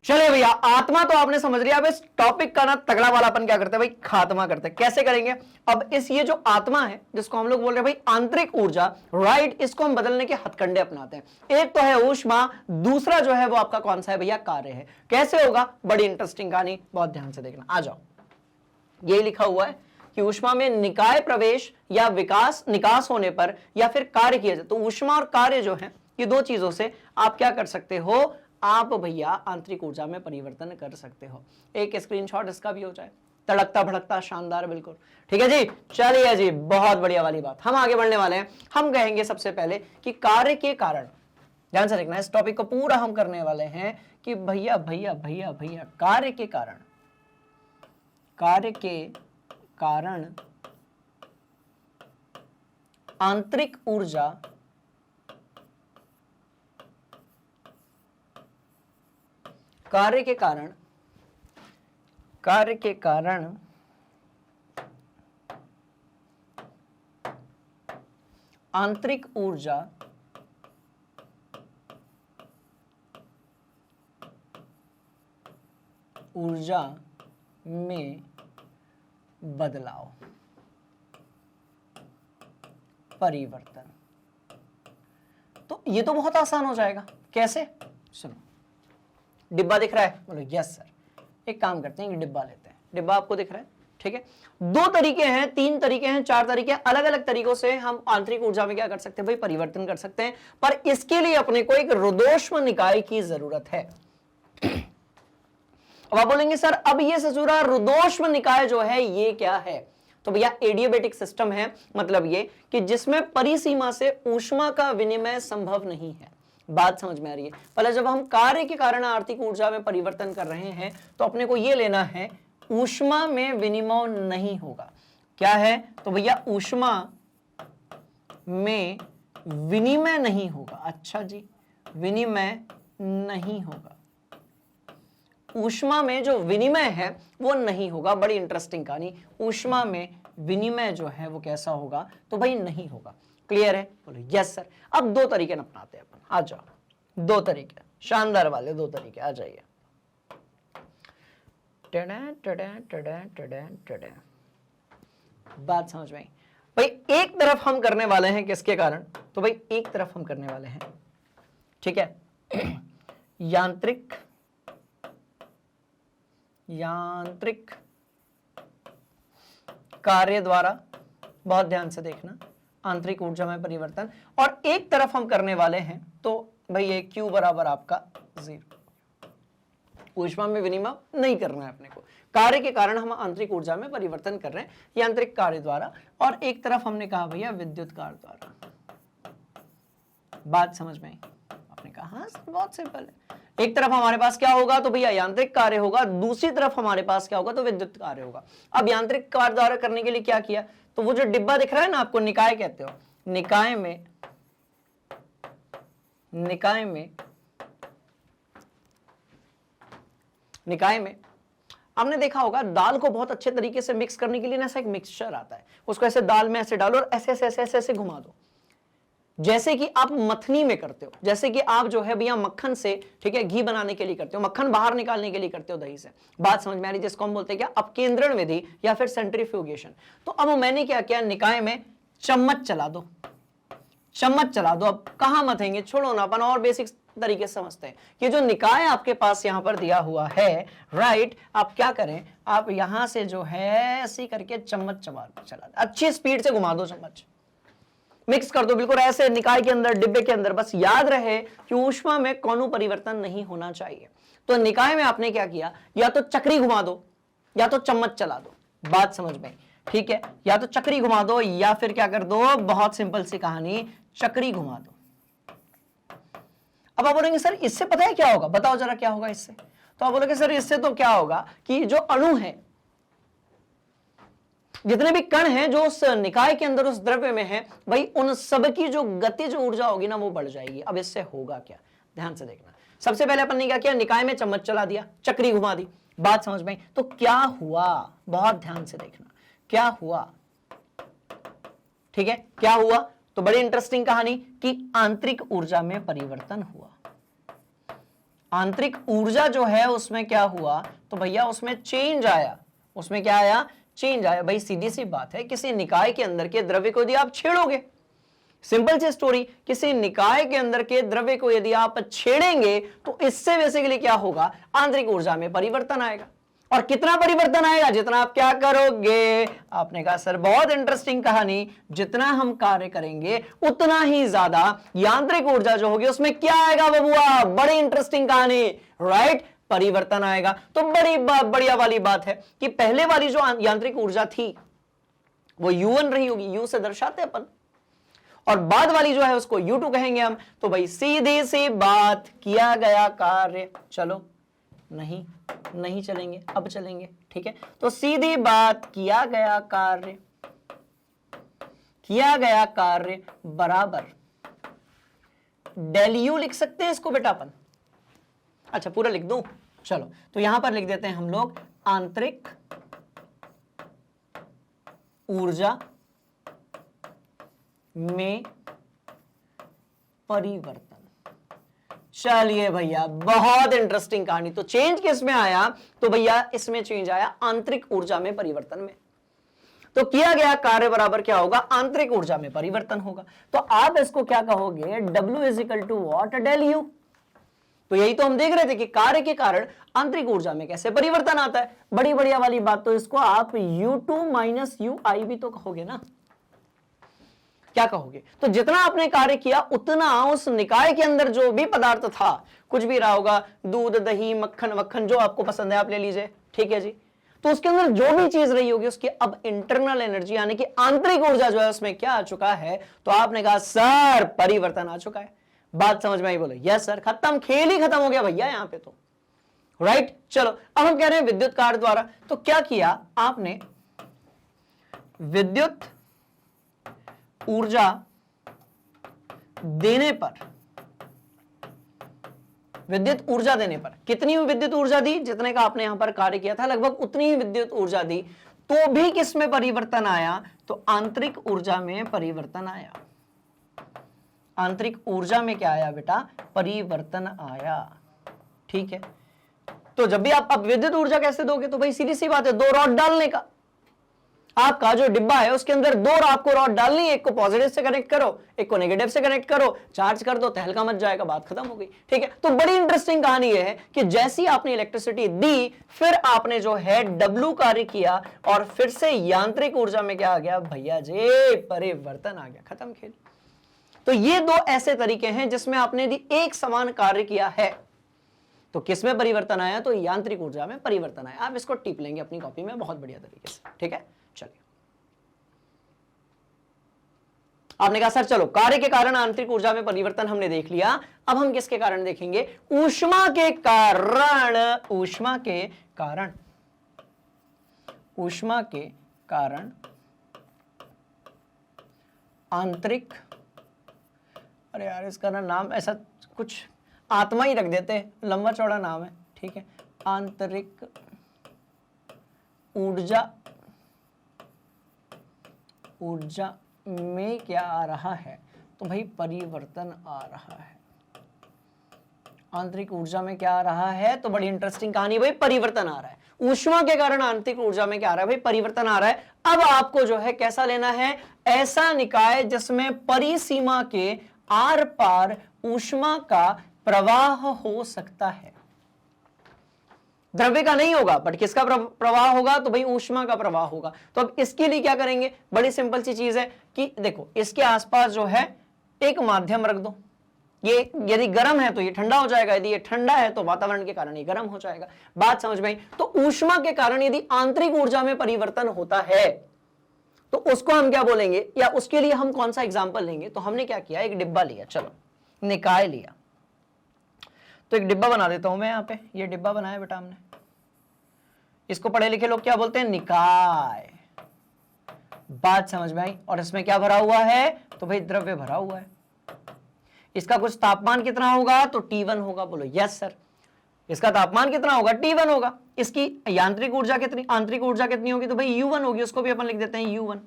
चले भैया, आत्मा तो आपने समझ लिया। अब इस टॉपिक का ना तगड़ा वाला अपन क्या करते हैं भाई? खात्मा करते हैं। कैसे करेंगे? अब ये जो आत्मा है, जिसको हम लोग बोल रहे हैं भाई आंतरिक ऊर्जा, राइट, इसको हम बदलने के हथकंडे अपनाते हैं। एक तो है ऊष्मा, दूसरा जो है वो आपका कौन सा है भैया? कार्य है। कैसे होगा? बड़ी इंटरेस्टिंग कहानी, बहुत ध्यान से देखना। आ जाओ, यही लिखा हुआ है कि ऊष्मा में निकाय प्रवेश या निकास होने पर या फिर कार्य किया जाए, तो ऊष्मा और कार्य जो है, ये दो चीजों से आप क्या कर सकते हो? आप भैया आंतरिक ऊर्जा में परिवर्तन कर सकते हो। एक स्क्रीनशॉट इसका भी हो जाए, तड़कता भड़कता शानदार, बिल्कुल ठीक है जी। चलिए जी, बहुत बढ़िया वाली बात। हम आगे बढ़ने वाले हैं। हम कहेंगे सबसे पहले कि कार्य के कारण, ध्यान से देखना, इस टॉपिक को पूरा हम करने वाले हैं कि भैया कार्य के कारण आंतरिक ऊर्जा कार्य के कारण आंतरिक ऊर्जा में बदलाव, परिवर्तन। तो ये तो बहुत आसान हो जाएगा। कैसे? सुनो, डिब्बा दिख रहा है? बोलो यस सर। एक काम करते हैं, डिब्बा लेते हैं। डिब्बा आपको दिख रहा है? ठीक है, दो तरीके हैं, तीन तरीके हैं, चार तरीके हैं, अलग अलग तरीकों से हम आंतरिक ऊर्जा में क्या कर सकते हैं भाई, परिवर्तन कर सकते हैं, पर इसके लिए अपने को एक रुद्धोष्म निकाय की जरूरत है। अब आप बोलेंगे सर अब ये ससुरा रुद्धोष्म निकाय जो है ये क्या है, तो भैया एडियाबेटिक सिस्टम है, मतलब ये कि जिसमें परिसीमा से ऊष्मा का विनिमय संभव नहीं है। बात समझ में आ रही है? पहले जब हम कार्य के कारण आर्थिक ऊर्जा में परिवर्तन कर रहे हैं तो अपने को ये लेना है ऊष्मा में विनिमय नहीं होगा। क्या है? तो भैया ऊष्मा में विनिमय नहीं होगा। अच्छा जी, विनिमय नहीं होगा, ऊष्मा में जो विनिमय है वो नहीं होगा। बड़ी इंटरेस्टिंग कहानी, ऊष्मा में विनिमय जो है वो कैसा होगा, तो भाई नहीं होगा। क्लियर है? बोलो यस सर। अब दो तरीके अपनाते हैं अपन, आ जाओ, दो तरीके शानदार वाले, दो तरीके आ जाइए। बात समझ में आई भाई? एक तरफ हम करने वाले हैं किसके कारण, तो भाई एक तरफ हम करने वाले हैं, ठीक है, यांत्रिक कार्य द्वारा, बहुत ध्यान से देखना, आंतरिक ऊर्जा में परिवर्तन, और एक तरफ हम करने वाले हैं तो भाई ये Q बराबर आपका 0, ऊष्मा में विनिमय नहीं करना है अपने को, कार्य के कारण हम आंतरिक ऊर्जा में परिवर्तन कर रहे हैं यांत्रिक कार्य द्वारा, और एक तरफ हमने कहा भैया विद्युत कार्य द्वारा। बात समझ में आई? आपने कहा हाँ सर बहुत सिंपल है, एक तरफ हमारे पास क्या होगा तो भैया यांत्रिक कार्य होगा, दूसरी तरफ हमारे पास क्या होगा तो विद्युत कार्य होगा। अब यांत्रिक कार्य द्वारा करने के लिए क्या किया, तो वो जो डिब्बा दिख रहा है ना आपको, निकाय कहते हो, निकाय में आपने देखा होगा दाल को बहुत अच्छे तरीके से मिक्स करने के लिए ना ऐसा एक मिक्सचर आता है, उसको ऐसे दाल में ऐसे डालो और ऐसे ऐसे ऐसे ऐसे ऐसे घुमा दो, जैसे कि आप मथनी में करते हो, जैसे कि आप जो है भैया मक्खन से, ठीक है, घी बनाने के लिए करते हो, मक्खन बाहर निकालने के लिए करते हो दही से। बात समझ में आ रही? जिसको हम बोलते हैं क्या, अपकेंद्रण विधि या फिर सेंट्रीफ्यूगेशन। तो अब मैंने क्या किया, निकाय में चम्मच चला दो, चम्मच चला दो। अब कहां मथेंगे, छोड़ो ना, अपन और बेसिक तरीके से समझते हैं कि जो निकाय आपके पास यहां पर दिया हुआ है, राइट, आप क्या करें, आप यहां से जो है ऐसी करके चम्मच चला दो, अच्छी स्पीड से घुमा दो, चम्मच मिक्स कर दो बिल्कुल ऐसे निकाय के अंदर, डिब्बे के अंदर। बस याद रहे कि ऊष्मा में कोई परिवर्तन नहीं होना चाहिए। तो निकाय में आपने क्या किया, या तो चक्री घुमा दो या तो चम्मच चला दो। बात समझ में? ठीक है, या तो चक्री घुमा दो या फिर क्या कर दो, बहुत सिंपल सी कहानी, चक्री घुमा दो। अब आप बोलेंगे सर इससे पता है क्या होगा, बताओ जरा क्या होगा इससे। तो आप बोलोगे सर इससे तो क्या होगा कि जो अणु है, जितने भी कण हैं जो उस निकाय के अंदर उस द्रव्य में है, भाई उन सब की जो गतिज ऊर्जा होगी ना वो बढ़ जाएगी। अब इससे होगा क्या, ध्यान से देखना। सबसे पहले अपन ने क्या किया, निकाय में चम्मच चला दिया, चक्री घुमा दी। बात समझ में? तो क्या हुआ, बहुत ध्यान से देखना, क्या हुआ, ठीक है, क्या हुआ, तो बड़ी इंटरेस्टिंग कहानी कि आंतरिक ऊर्जा में परिवर्तन हुआ। आंतरिक ऊर्जा जो है उसमें क्या हुआ, तो भैया उसमें चेंज आया। उसमें क्या आया, चेंज आया। भाई सीधी सी बात है, किसी निकाय के अंदर के द्रव्य को यदि आप छेड़ोगे, सिंपल सी स्टोरी, किसी निकाय के अंदर के द्रव्य को यदि आप छेड़ेंगे तो इससे बेसिकली क्या होगा, आंतरिक ऊर्जा में परिवर्तन आएगा। और कितना परिवर्तन आएगा, जितना आप क्या करोगे। आपने कहा सर बहुत इंटरेस्टिंग कहानी, जितना हम कार्य करेंगे उतना ही ज्यादा यांत्रिक ऊर्जा जो होगी उसमें क्या आएगा बबुआ, बड़ी इंटरेस्टिंग कहानी, राइट, परिवर्तन आएगा। तो बड़ी बढ़िया वाली बात है कि पहले वाली जो यांत्रिक ऊर्जा थी वो U1 रही होगी, U से दर्शाते अपन, और बाद वाली जो है उसको U2 कहेंगे हम। तो भाई सीधी सी बात, किया गया कार्य, चलो नहीं चलेंगे, अब चलेंगे, ठीक है। तो सीधी बात, किया गया कार्य बराबर डेल U लिख सकते हैं इसको बेटा अपन। अच्छा पूरा लिख दूं, चलो तो यहां पर लिख देते हैं हम लोग, आंतरिक ऊर्जा में परिवर्तन। चलिए भैया बहुत इंटरेस्टिंग कहानी। तो चेंज किस में आया, तो भैया इसमें चेंज आया आंतरिक ऊर्जा में परिवर्तन में। तो किया गया कार्य बराबर क्या होगा, आंतरिक ऊर्जा में परिवर्तन होगा। तो आप इसको क्या कहोगे, W is equal to what, del U। तो यही तो हम देख रहे थे कि कार्य के कारण आंतरिक ऊर्जा में कैसे परिवर्तन आता है। बड़ी बढ़िया वाली बात, तो इसको आप U2 माइनस UI भी तो कहोगे ना, क्या कहोगे? तो जितना आपने कार्य किया उतना उस निकाय के अंदर जो भी पदार्थ था, कुछ भी रहा होगा, दूध दही मक्खन वक्खन जो आपको पसंद है आप ले लीजिए, ठीक है जी, तो उसके अंदर जो भी चीज रही होगी उसकी अब इंटरनल एनर्जी यानी कि आंतरिक ऊर्जा जो है उसमें क्या आ चुका है? तो आपने कहा सर परिवर्तन आ चुका है। बात समझ में आई? बोलो यस सर, खत्म, खेल ही खत्म हो गया भैया यहां पे तो, राइट। चलो अब हम कह रहे हैं विद्युत कार्य द्वारा, तो क्या किया आपने? विद्युत ऊर्जा देने पर, विद्युत ऊर्जा देने पर कितनी विद्युत ऊर्जा दी? जितने का आपने यहां पर कार्य किया था लगभग उतनी ही विद्युत ऊर्जा दी, तो भी किस में परिवर्तन आया? तो आंतरिक ऊर्जा में परिवर्तन आया। आंतरिक ऊर्जा में क्या आया बेटा? परिवर्तन आया, ठीक है। तो जब भी आप विद्युत ऊर्जा कैसे दोगे? तो भाई सीधी सी बात है, 2 रॉड डालने का। आपका जो डिब्बा है उसके अंदर 2 आपको रॉड डालनी है, एक को पॉजिटिव से कनेक्ट करो, एक को नेगेटिव से कनेक्ट करो, चार्ज कर दो, तहलका मच जाएगा, बात खत्म हो गई, ठीक है। तो बड़ी इंटरेस्टिंग कहानी यह है कि जैसी आपने इलेक्ट्रिसिटी दी, फिर आपने जो है W कार्य किया और फिर से यांत्रिक ऊर्जा में क्या आ गया? भैया जी परिवर्तन आ गया, खत्म खेल। तो ये 2 ऐसे तरीके हैं जिसमें आपने यदि एक समान कार्य किया है तो किसमें परिवर्तन आया? तो यांत्रिक ऊर्जा में परिवर्तन आया। आप इसको टिप लेंगे अपनी कॉपी में बहुत बढ़िया तरीके से, ठीक है। चलिए, आपने कहा सर चलो कार्य के कारण आंतरिक ऊर्जा में परिवर्तन हमने देख लिया, अब हम किसके कारण देखेंगे? ऊष्मा के कारण। ऊष्मा के कारण, ऊष्मा के कारण आंतरिक, अरे यार इसका नाम ऐसा कुछ आत्मा ही रख देते हैं, लंबा चौड़ा नाम है, ठीक है। आंतरिक ऊर्जा, ऊर्जा में क्या आ रहा है? तो भाई परिवर्तन आ रहा है। आंतरिक ऊर्जा में क्या आ रहा है? तो बड़ी इंटरेस्टिंग कहानी, भाई परिवर्तन आ रहा है। ऊष्मा के कारण आंतरिक ऊर्जा में क्या आ रहा है? भाई परिवर्तन आ रहा है। अब आपको जो है कैसा लेना है? ऐसा निकाय जिसमें परिसीमा के आर पार ऊष्मा का प्रवाह हो सकता है। द्रव्य का नहीं होगा बट किसका प्रवाह होगा? तो भाई ऊष्मा का प्रवाह होगा। तो अब इसके लिए क्या करेंगे? बड़ी सिंपल सी चीज है कि देखो इसके आसपास जो है एक माध्यम रख दो। ये यदि गर्म है तो ये ठंडा हो जाएगा, यदि ये ठंडा है तो वातावरण के कारण ये गर्म हो जाएगा। बात समझ में आई? तो ऊष्मा के कारण यदि आंतरिक ऊर्जा में परिवर्तन होता है तो उसको हम क्या बोलेंगे, या उसके लिए हम कौन सा एग्जाम्पल लेंगे? तो हमने क्या किया, एक डिब्बा लिया, चलो निकाय लिया, तो एक डिब्बा बना देता हूं मैं यहां पे। ये डिब्बा बनाया बेटा हमने, इसको पढ़े लिखे लोग क्या बोलते हैं? निकाय। बात समझ में आई? और इसमें क्या भरा हुआ है? तो भाई द्रव्य भरा हुआ है। इसका कुछ तापमान कितना होगा? तो T1 होगा। बोलो यस सर। इसका तापमान कितना होगा? T1 होगा। इसकी यांत्रिक ऊर्जा कितनी, आंतरिक ऊर्जा कितनी होगी? तो भाई U1 होगी, उसको भी अपन लिख देते हैं U1।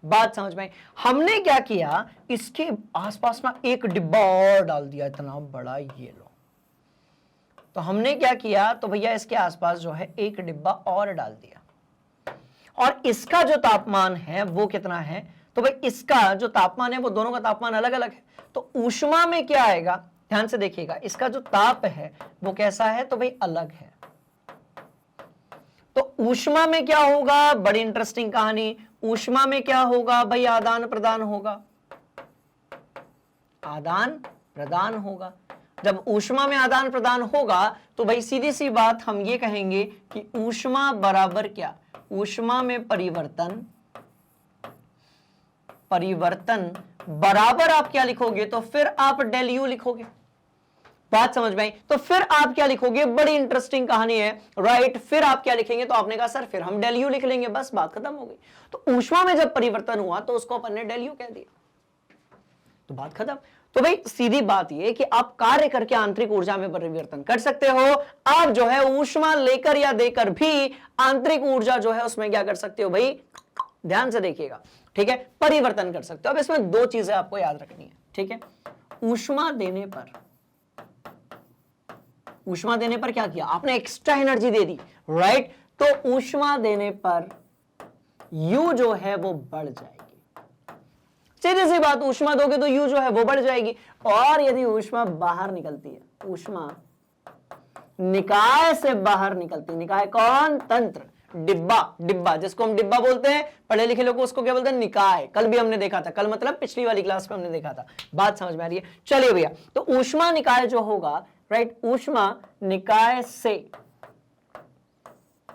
बात समझ में आई? हमने क्या किया, इसके आसपास में एक डिब्बा और डाल दिया, इतना बड़ा, ये लो। तो हमने क्या किया, तो भैया इसके आसपास जो है एक डिब्बा और डाल दिया, और इसका जो तापमान है वो कितना है? तो भाई इसका जो तापमान है वो दोनों का तापमान अलग अलग है। तो ऊष्मा में क्या आएगा? ध्यान से देखिएगा, इसका जो ताप है वो कैसा है? तो भाई अलग है। तो ऊष्मा में क्या होगा? बड़ी इंटरेस्टिंग कहानी, ऊष्मा में क्या होगा भाई? आदान प्रदान होगा। आदान प्रदान होगा। जब ऊष्मा में आदान प्रदान होगा तो भाई सीधी सी बात हम ये कहेंगे कि ऊष्मा बराबर क्या? ऊष्मा में परिवर्तन, परिवर्तन बराबर आप क्या लिखोगे? तो फिर आप डेल यू लिखोगे। बात समझ में आई? तो फिर आप क्या लिखोगे? बड़ी इंटरेस्टिंग कहानी है, राइट। फिर आप क्या लिखेंगे? तो आपने कहा सर फिर हम डेल यू लिख लेंगे, बस बात खत्म हो गई। तो ऊष्मा में जब परिवर्तन हुआ तो उसको अपन ने डेल यू कह दिया, तो बात खत्म। तो भाई सीधी बात ये कि आप कार्य करके आंतरिक ऊर्जा में परिवर्तन कर सकते हो। आप जो है ऊष्मा लेकर या देकर भी आंतरिक ऊर्जा जो है उसमें क्या कर सकते हो भाई? ध्यान से देखिएगा, ठीक है, परिवर्तन कर सकते हो। अब इसमें 2 चीजें आपको याद रखनी है, ठीक है। ऊष्मा देने पर, ऊष्मा देने पर क्या किया आपने? एक्स्ट्रा एनर्जी दे दी, राइट। तो ऊष्मा देने पर U जो है वो बढ़ जाएगी। सीधी सी बात, ऊष्मा दोगे तो U जो है वो बढ़ जाएगी। और यदि ऊष्मा बाहर निकलती है, ऊष्मा निकाय से बाहर निकलती। निकाय कौन? तंत्र। डिब्बा, डिब्बा जिसको हम डिब्बा बोलते हैं, पढ़े लिखे लोग उसको क्या बोलते हैं? निकाय। कल भी हमने देखा था, कल मतलब पिछली वाली क्लास में हमने देखा था। बात समझ में आ रही है? चलिए भैया, तो ऊष्मा निकाय जो होगा, राइट, ऊष्मा निकाय से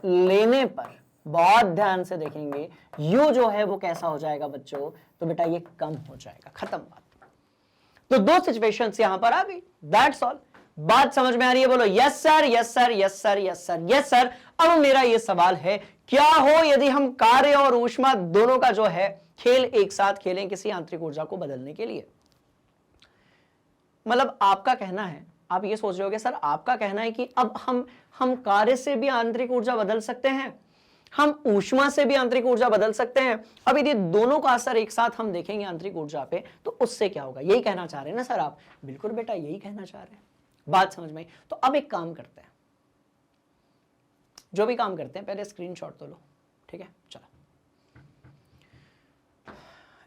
लेने पर, बहुत ध्यान से देखेंगे, यू जो है वो कैसा हो जाएगा बच्चों? तो बेटा ये कम हो जाएगा, खत्म बात। तो दो सिचुएशंस यहां पर आ गई, दैट्स ऑल। बात समझ में आ रही है? बोलो yes sir, yes sir, yes sir, yes sir, yes sir. अब मेरा ये सवाल है, क्या हो यदि हम कार्य और ऊष्मा दोनों का जो है खेल एक साथ खेलें किसी आंतरिक ऊर्जा को बदलने के लिए? मतलब आपका कहना है, आप ये सोच रहे होगे सर आपका कहना है कि अब हम कार्य से भी आंतरिक ऊर्जा बदल सकते हैं, हम ऊष्मा से भी आंतरिक ऊर्जा बदल सकते हैं। अब यदि दोनों का असर एक साथ हम देखेंगे आंतरिक ऊर्जा पे, तो उससे क्या होगा? यही कहना चाह रहे हैं ना सर आप? बिल्कुल बेटा, यही कहना चाह रहे हैं। बात समझ में आई? तो अब एक काम करते हैं, जो भी काम करते हैं पहले स्क्रीनशॉट तो लो, ठीक है? चलो,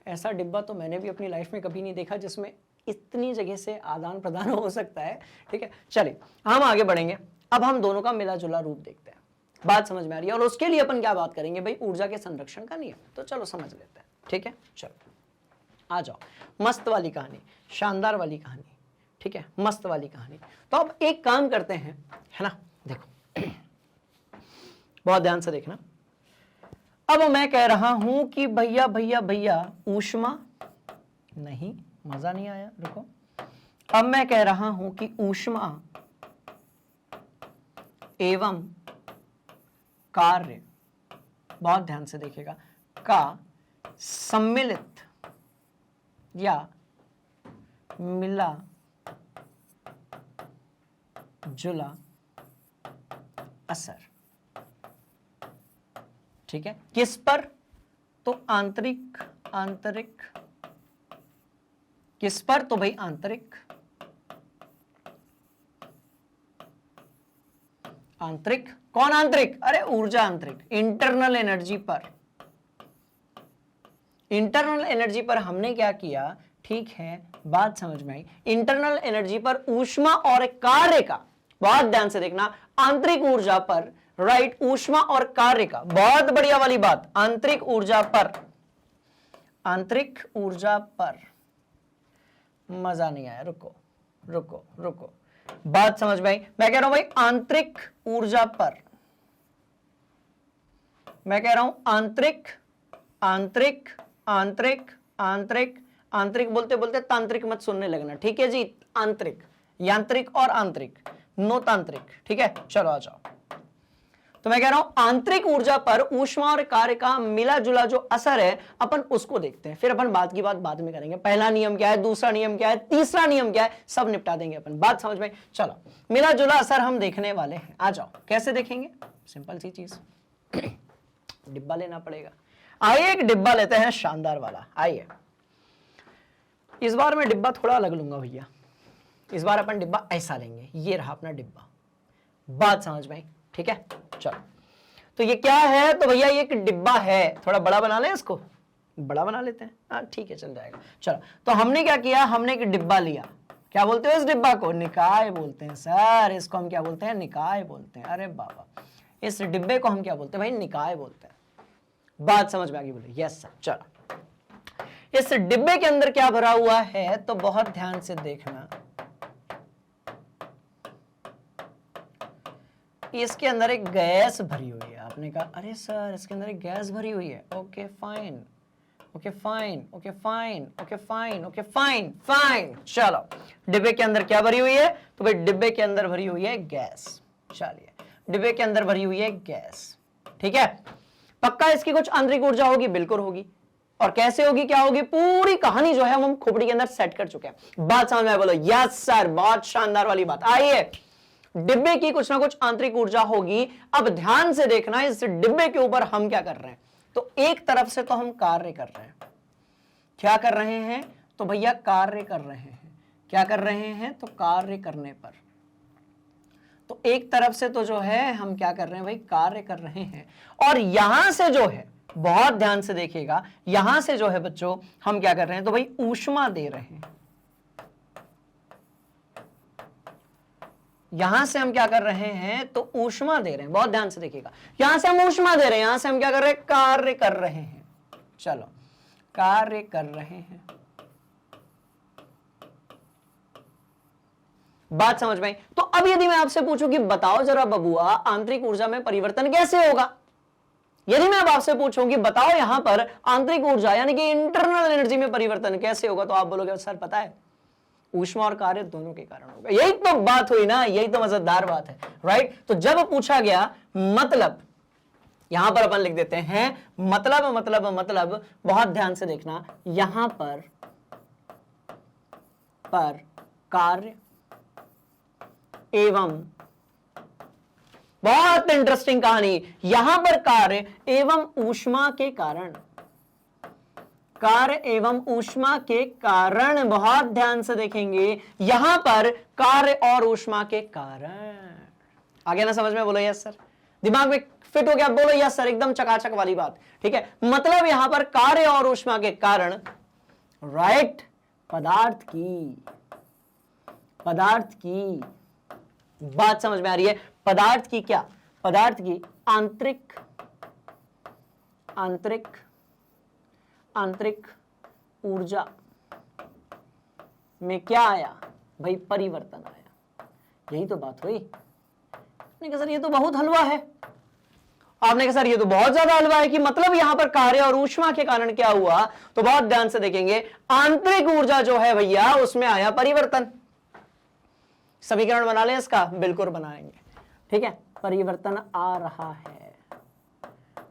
ऐसा डिब्बा तो मैंने भी अपनी लाइफ में कभी नहीं देखा जिसमें इतनी जगह से आदान प्रदान हो सकता है, ठीक है? चलिए हम आगे बढ़ेंगे। अब हम दोनों का मिला जुला रूप देखते हैं। बात समझ में आ रही है? और उसके लिए अपन क्या बात करेंगे भाई? ऊर्जा के संरक्षण का नियम। तो चलो समझ लेते हैं, ठीक है? चलो आ जाओ, मस्त वाली कहानी, शानदार वाली कहानी, ठीक है? मस्त वाली कहानी। तो अब एक काम करते हैं, है ना? देखो बहुत ध्यान से देखना। अब मैं कह रहा हूं कि भैया भैया भैया ऊष्मा नहीं, मजा नहीं आया, रुको। अब मैं कह रहा हूं कि ऊष्मा एवं कार्य, बहुत ध्यान से देखिएगा, का सम्मिलित या मिला जुला असर, ठीक है? किस पर? तो आंतरिक, आंतरिक किस पर? तो भाई आंतरिक, आंतरिक कौन? आंतरिक, अरे ऊर्जा आंतरिक, इंटरनल एनर्जी पर। इंटरनल एनर्जी पर हमने क्या किया? ठीक है, बात समझ में आई? इंटरनल एनर्जी पर ऊष्मा और कार्य का, बहुत ध्यान से देखना, आंतरिक ऊर्जा पर, राइट, ऊष्मा और कार्य का, बहुत बढ़िया वाली बात, आंतरिक ऊर्जा पर, आंतरिक ऊर्जा पर। मजा नहीं आया, रुको रुको रुको, बात समझ में आई? मैं कह रहा हूं भाई आंतरिक ऊर्जा पर, मैं कह रहा हूं आंतरिक, आंतरिक, आंतरिक, आंतरिक, आंतरिक बोलते बोलते तांत्रिक मत सुनने लगना, ठीक है जी? आंतरिक, यांत्रिक और आंतरिक, नो तांत्रिक, ठीक है? चलो आ जाओ। तो मैं कह रहा हूं आंतरिक ऊर्जा पर ऊष्मा और कार्य का मिला जुला जो असर है, अपन उसको देखते हैं। फिर अपन बात की बात बाद में करेंगे, पहला नियम क्या है, दूसरा नियम क्या है, तीसरा नियम क्या है, सब निपटा देंगे अपन। बात समझ में? चलो मिला जुला असर हम देखने वाले हैं, आ जाओ। कैसे देखेंगे? सिंपल सी चीज, डिब्बा लेना पड़ेगा। आइए एक डिब्बा लेते हैं, शानदार वाला। आइए, इस बार मैं डिब्बा थोड़ा अलग लूंगा भैया। इस बार अपन डिब्बा ऐसा लेंगे, ये रहा अपना डिब्बा। बात समझ में आई? ठीक है, चलो। तो ये क्या है? तो भैया ये एक डिब्बा है, थोड़ा बड़ा बना लें इसको, बड़ा बना लेते हैं, हाँ ठीक है, चल जाएगा। चलो, तो हमने क्या किया? हमने एक डिब्बा लिया। क्या बोलते हो इस डिब्बा को? निकाय बोलते हैं सर। इसको हम क्या बोलते हैं? निकाय बोलते हैं। अरे बाबा, इस डिब्बे को हम क्या बोलते हैं भाई? निकाय बोलते हैं। बात समझ में आ गई? बोले यस सर। चलो, इस डिब्बे के अंदर क्या भरा हुआ है? तो बहुत ध्यान से देखना, इसके अंदर एक गैस भरी हुई है। आपने कहा अरे सर इसके अंदर एक गैस भरी हुई है। Okay fine, okay fine, okay fine, okay fine, okay fine, fine. चलो, डिब्बे के अंदर क्या भरी हुई है? तो भाई डिब्बे के अंदर भरी हुई है गैस। चलिए, डिब्बे के अंदर भरी हुई है गैस, ठीक है? पक्का इसकी कुछ आंतरिक ऊर्जा होगी? बिल्कुल होगी। और कैसे होगी, क्या होगी? पूरी कहानी जो है हम खोपड़ी के अंदर सेट कर चुके हैं। बात समझ में? बोलो यस सर, बहुत शानदार वाली बात। आइए, डिब्बे की कुछ ना कुछ आंतरिक ऊर्जा होगी। अब ध्यान से देखना, इस डिब्बे के ऊपर हम क्या कर रहे हैं? तो एक तरफ से तो हम कार्य कर रहे हैं। क्या कर रहे हैं? तो भैया कार्य कर रहे हैं। क्या कर रहे हैं? तो कार्य करने पर। तो एक तरफ से तो जो है हम क्या कर रहे हैं भाई? कार्य कर रहे हैं। और यहां से जो है, बहुत ध्यान से देखिएगा, यहां से जो है बच्चों हम क्या कर रहे हैं? तो भाई ऊष्मा दे रहे हैं। यहां से हम क्या कर रहे हैं, तो ऊष्मा दे रहे हैं, बहुत ध्यान से देखिएगा, यहां से हम ऊष्मा दे रहे हैं, यहां से हम क्या कर रहे हैं, कार्य कर रहे हैं। चलो कार्य कर रहे हैं, बात समझ में आई? तो अब यदि मैं आपसे पूछूं कि बताओ जरा बबुआ आंतरिक ऊर्जा में परिवर्तन कैसे होगा, यदि मैं अब आपसे पूछूं कि बताओ यहां पर आंतरिक ऊर्जा यानी कि इंटरनल एनर्जी में परिवर्तन कैसे होगा, तो आप बोलोगे सर पता है ऊष्मा और कार्य दोनों के कारण होगा। यही तो बात हुई ना, यही तो मजेदार बात है, राइट? तो जब पूछा गया मतलब, यहां पर अपन लिख देते हैं मतलब बहुत ध्यान से देखना, यहां पर कार्य एवं, बहुत इंटरेस्टिंग कहानी, यहां पर कार्य एवं ऊष्मा के कारण, कार्य एवं ऊष्मा के कारण, बहुत ध्यान से देखेंगे, यहां पर कार्य और ऊष्मा के कारण। आगे ना समझ में, बोलो यस सर, दिमाग में फिट हो गया, बोलो यस सर, एकदम चकाचक वाली बात, ठीक है? मतलब यहां पर कार्य और ऊष्मा के कारण, राइट, पदार्थ की बात समझ में आ रही है, पदार्थ की क्या, पदार्थ की आंतरिक ऊर्जा में क्या आया भाई, परिवर्तन आया। यही तो बात हुई। आपने कहा सर ये तो बहुत हलवा है, आपने कहा सर ये तो बहुत ज्यादा हलवा है, कि मतलब यहां पर कार्य और ऊष्मा के कारण क्या हुआ, तो बहुत ध्यान से देखेंगे, आंतरिक ऊर्जा जो है भैया उसमें आया परिवर्तन। समीकरण बना लें इसका, बिल्कुल बनाएंगे, ठीक है? परिवर्तन आ रहा है,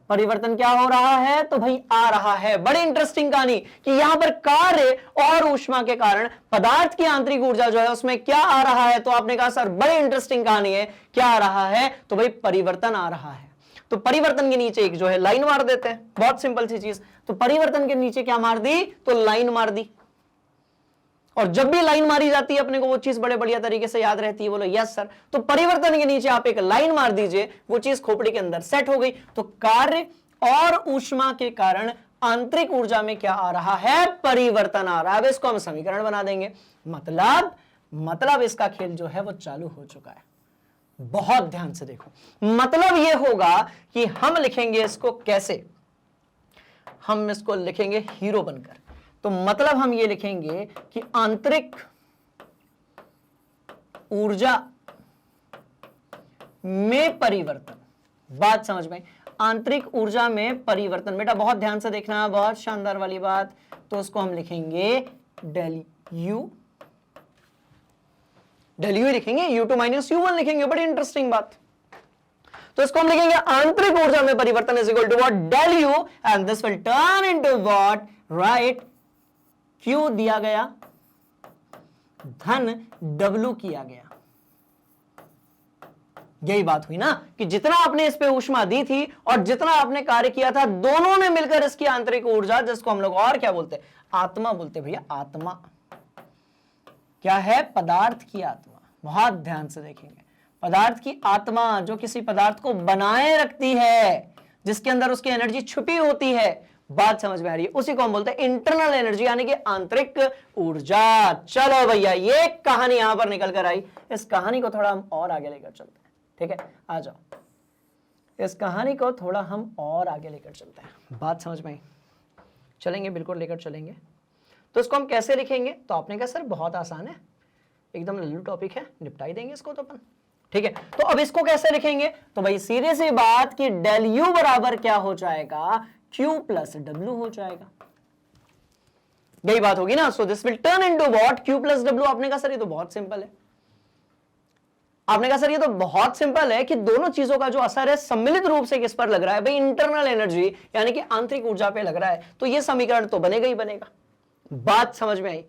परिवर्तन क्या हो रहा है, तो भाई आ रहा है। बड़ी इंटरेस्टिंग कहानी कि यहां पर कार्य और ऊष्मा के कारण पदार्थ की आंतरिक ऊर्जा जो है उसमें क्या आ रहा है, तो आपने कहा सर बड़ी इंटरेस्टिंग कहानी है, क्या आ रहा है, तो भाई परिवर्तन आ रहा है। तो परिवर्तन के नीचे एक जो है लाइन मार देते हैं, बहुत सिंपल सी चीज। तो परिवर्तन के नीचे क्या मार दी, तो लाइन मार दी। और जब भी लाइन मारी जाती है अपने को वो चीज बड़े बढ़िया तरीके से याद रहती है, बोलो यस सर। तो परिवर्तन के नीचे आप एक लाइन मार दीजिए, वो चीज खोपड़ी के अंदर सेट हो गई। तो कार्य और ऊष्मा के कारण आंतरिक ऊर्जा में क्या आ रहा है, परिवर्तन आ रहा है। अब इसको हम समीकरण बना देंगे, मतलब इसका खेल जो है वो चालू हो चुका है। बहुत ध्यान से देखो, मतलब ये होगा कि हम लिखेंगे इसको कैसे, हम इसको लिखेंगे हीरो बनकर। तो मतलब हम ये लिखेंगे कि आंतरिक ऊर्जा में परिवर्तन। बात समझ में, आंतरिक ऊर्जा में परिवर्तन। बेटा बहुत ध्यान से देखना, बहुत शानदार वाली बात। तो उसको हम लिखेंगे डेल यू लिखेंगे, U2 माइनस U1 लिखेंगे। बड़ी इंटरेस्टिंग बात। तो इसको हम लिखेंगे आंतरिक ऊर्जा में परिवर्तन is equal to what, del U, and this will turn into what, right, Q दिया गया धन W किया गया। यही बात हुई ना कि जितना आपने इस पे ऊष्मा दी थी और जितना आपने कार्य किया था, दोनों ने मिलकर इसकी आंतरिक ऊर्जा, जिसको हम लोग और क्या बोलते हैं, आत्मा बोलते हैं भैया। आत्मा क्या है, पदार्थ की आत्मा। बहुत ध्यान से देखेंगे, पदार्थ की आत्मा जो किसी पदार्थ को बनाए रखती है, जिसके अंदर उसकी एनर्जी छुपी होती है। बात समझ में आ रही है, उसी को हम बोलते हैं इंटरनल एनर्जी, यानी कि आंतरिक ऊर्जा। चलो भैया ये कहानी यहां पर निकल कर आई। इस कहानी को थोड़ा हम और आगे लेकर चलते हैं, ठीक है? आ जाओ, इस कहानी को थोड़ा हम और आगे लेकर चलते हैं। बात समझ में आई? चलेंगे, बिल्कुल लेकर चलेंगे। तो इसको हम कैसे लिखेंगे, तो आपने कहा सर बहुत आसान है, एकदम लल्लू टॉपिक है, निपटाई देंगे इसको तो अपन, ठीक है? तो अब इसको कैसे लिखेंगे, तो भाई सीधे सी बात कि डेल यू बराबर क्या हो जाएगा, Q प्लस W हो जाएगा। यही बात होगी ना। सो this will turn into what, Q plus W। आपने कहा सर ये तो बहुत सिंपल है, आपने कहा सर ये तो बहुत सिंपल है कि दोनों चीजों का जो असर है सम्मिलित रूप से किस पर लग रहा है, भाई इंटरनल एनर्जी यानी कि आंतरिक ऊर्जा पे लग रहा है। तो ये समीकरण तो बनेगा ही बनेगा। बात समझ में आई?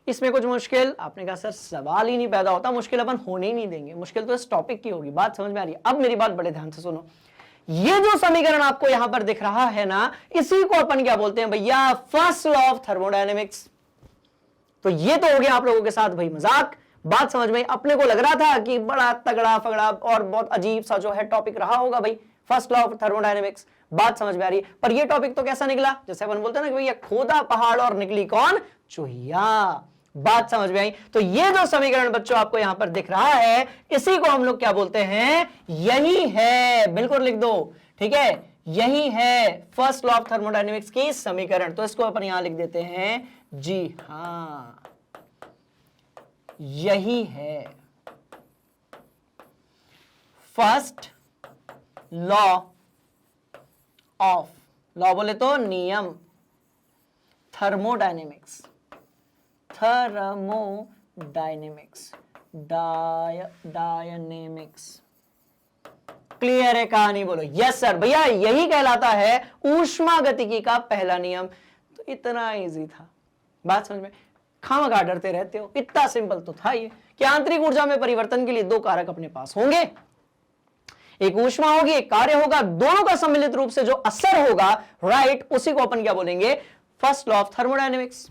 इसमें कुछ मुश्किल, आपने कहा सर सवाल ही नहीं पैदा होता, मुश्किल अपन होने ही नहीं देंगे, मुश्किल तो इस टॉपिक की होगी। बात समझ में आ रही है? अब मेरी बात बड़े ध्यान से सुनो, ये जो समीकरण आपको यहां पर दिख रहा है ना, इसी को अपन क्या बोलते हैं भैया, फर्स्ट लॉ ऑफ थर्मोडायनेमिक्स। तो ये तो हो गया आप लोगों के साथ भाई मजाक। बात समझ में? अपने को लग रहा था कि बड़ा तगड़ा फगड़ा और बहुत अजीब सा जो है टॉपिक रहा होगा भाई, फर्स्ट लॉ ऑफ थर्मोडायनेमिक्स। बात समझ में आ रही है? पर ये टॉपिक तो कैसा निकला, जैसे अपन बोलते हैं ना कि भैया खोदा पहाड़ और निकली कौन, चूहिया। बात समझ में आई? तो ये जो समीकरण बच्चों आपको यहां पर दिख रहा है, इसी को हम लोग क्या बोलते हैं? यही है, बिल्कुल लिख दो, ठीक है, यही है फर्स्ट लॉ ऑफ थर्मोडायनेमिक्स की समीकरण। तो इसको अपन यहां लिख देते हैं, जी हां, यही है फर्स्ट लॉ ऑफ, लॉ बोले तो नियम, थर्मोडायनेमिक्स, थर्मोडायनेमिक्स, डायनेमिक्स। क्लियर है कहानी? बोलो यस सर। भैया यही कहलाता है ऊष्मागतिकी का पहला नियम। तो इतना इजी था, बात समझ में? खामखा डरते रहते हो, इतना सिंपल तो था ये कि आंतरिक ऊर्जा में परिवर्तन के लिए दो कारक अपने पास होंगे, एक ऊष्मा होगी, एक कार्य होगा, दोनों का सम्मिलित रूप से जो असर होगा, राइट, उसी को अपन क्या बोलेंगे? First law of thermodynamics.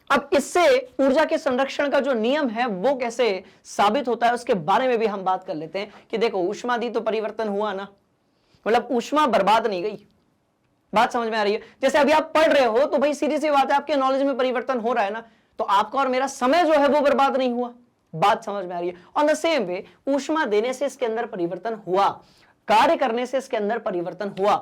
अब इससे ऊर्जा के संरक्षण का जो नियम है वो कैसे साबित होता है उसके बारे में भी हम बात कर लेते हैं कि देखो ऊष्मा दी तो परिवर्तन हुआ ना, मतलब ऊष्मा बर्बाद नहीं गई। बात समझ में आ रही है? जैसे अभी आप पढ़ रहे हो तो भाई सीधी सी बात है, आपके नॉलेज में परिवर्तन हो रहा है ना, तो आपका और मेरा समय जो है वो बर्बाद नहीं हुआ। बात समझ में आ रही है? ऑन द सेम वे ऊष्मा देने से इसके अंदर परिवर्तन हुआ, कार्य करने से इसके अंदर परिवर्तन हुआ।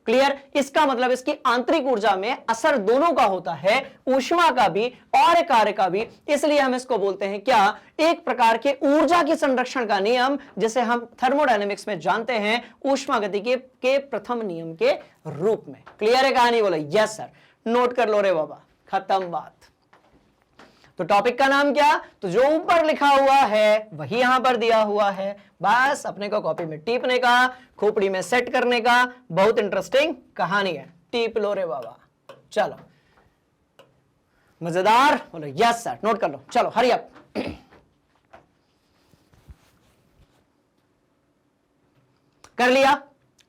क्लियर? इसका मतलब इसकी आंतरिक ऊर्जा में असर दोनों का होता है, ऊष्मा का भी और कार्य का भी। इसलिए हम इसको बोलते हैं क्या? एक प्रकार के ऊर्जा के संरक्षण का नियम, जिसे हम थर्मोडायनेमिक्स में जानते हैं ऊष्मागतिकी के प्रथम नियम के रूप में। क्लियर है कहानी? बोलो यस सर। नोट कर लो रे बाबा, खत्म बात। तो टॉपिक का नाम क्या? तो जो ऊपर लिखा हुआ है वही यहां पर दिया हुआ है, बस अपने को कॉपी में टीपने का, खोपड़ी में सेट करने का। बहुत इंटरेस्टिंग कहानी है, टीप लो रे बाबा। चलो मजेदार? बोलो यस सर। नोट कर लो, चलो हरी अप। कर लिया?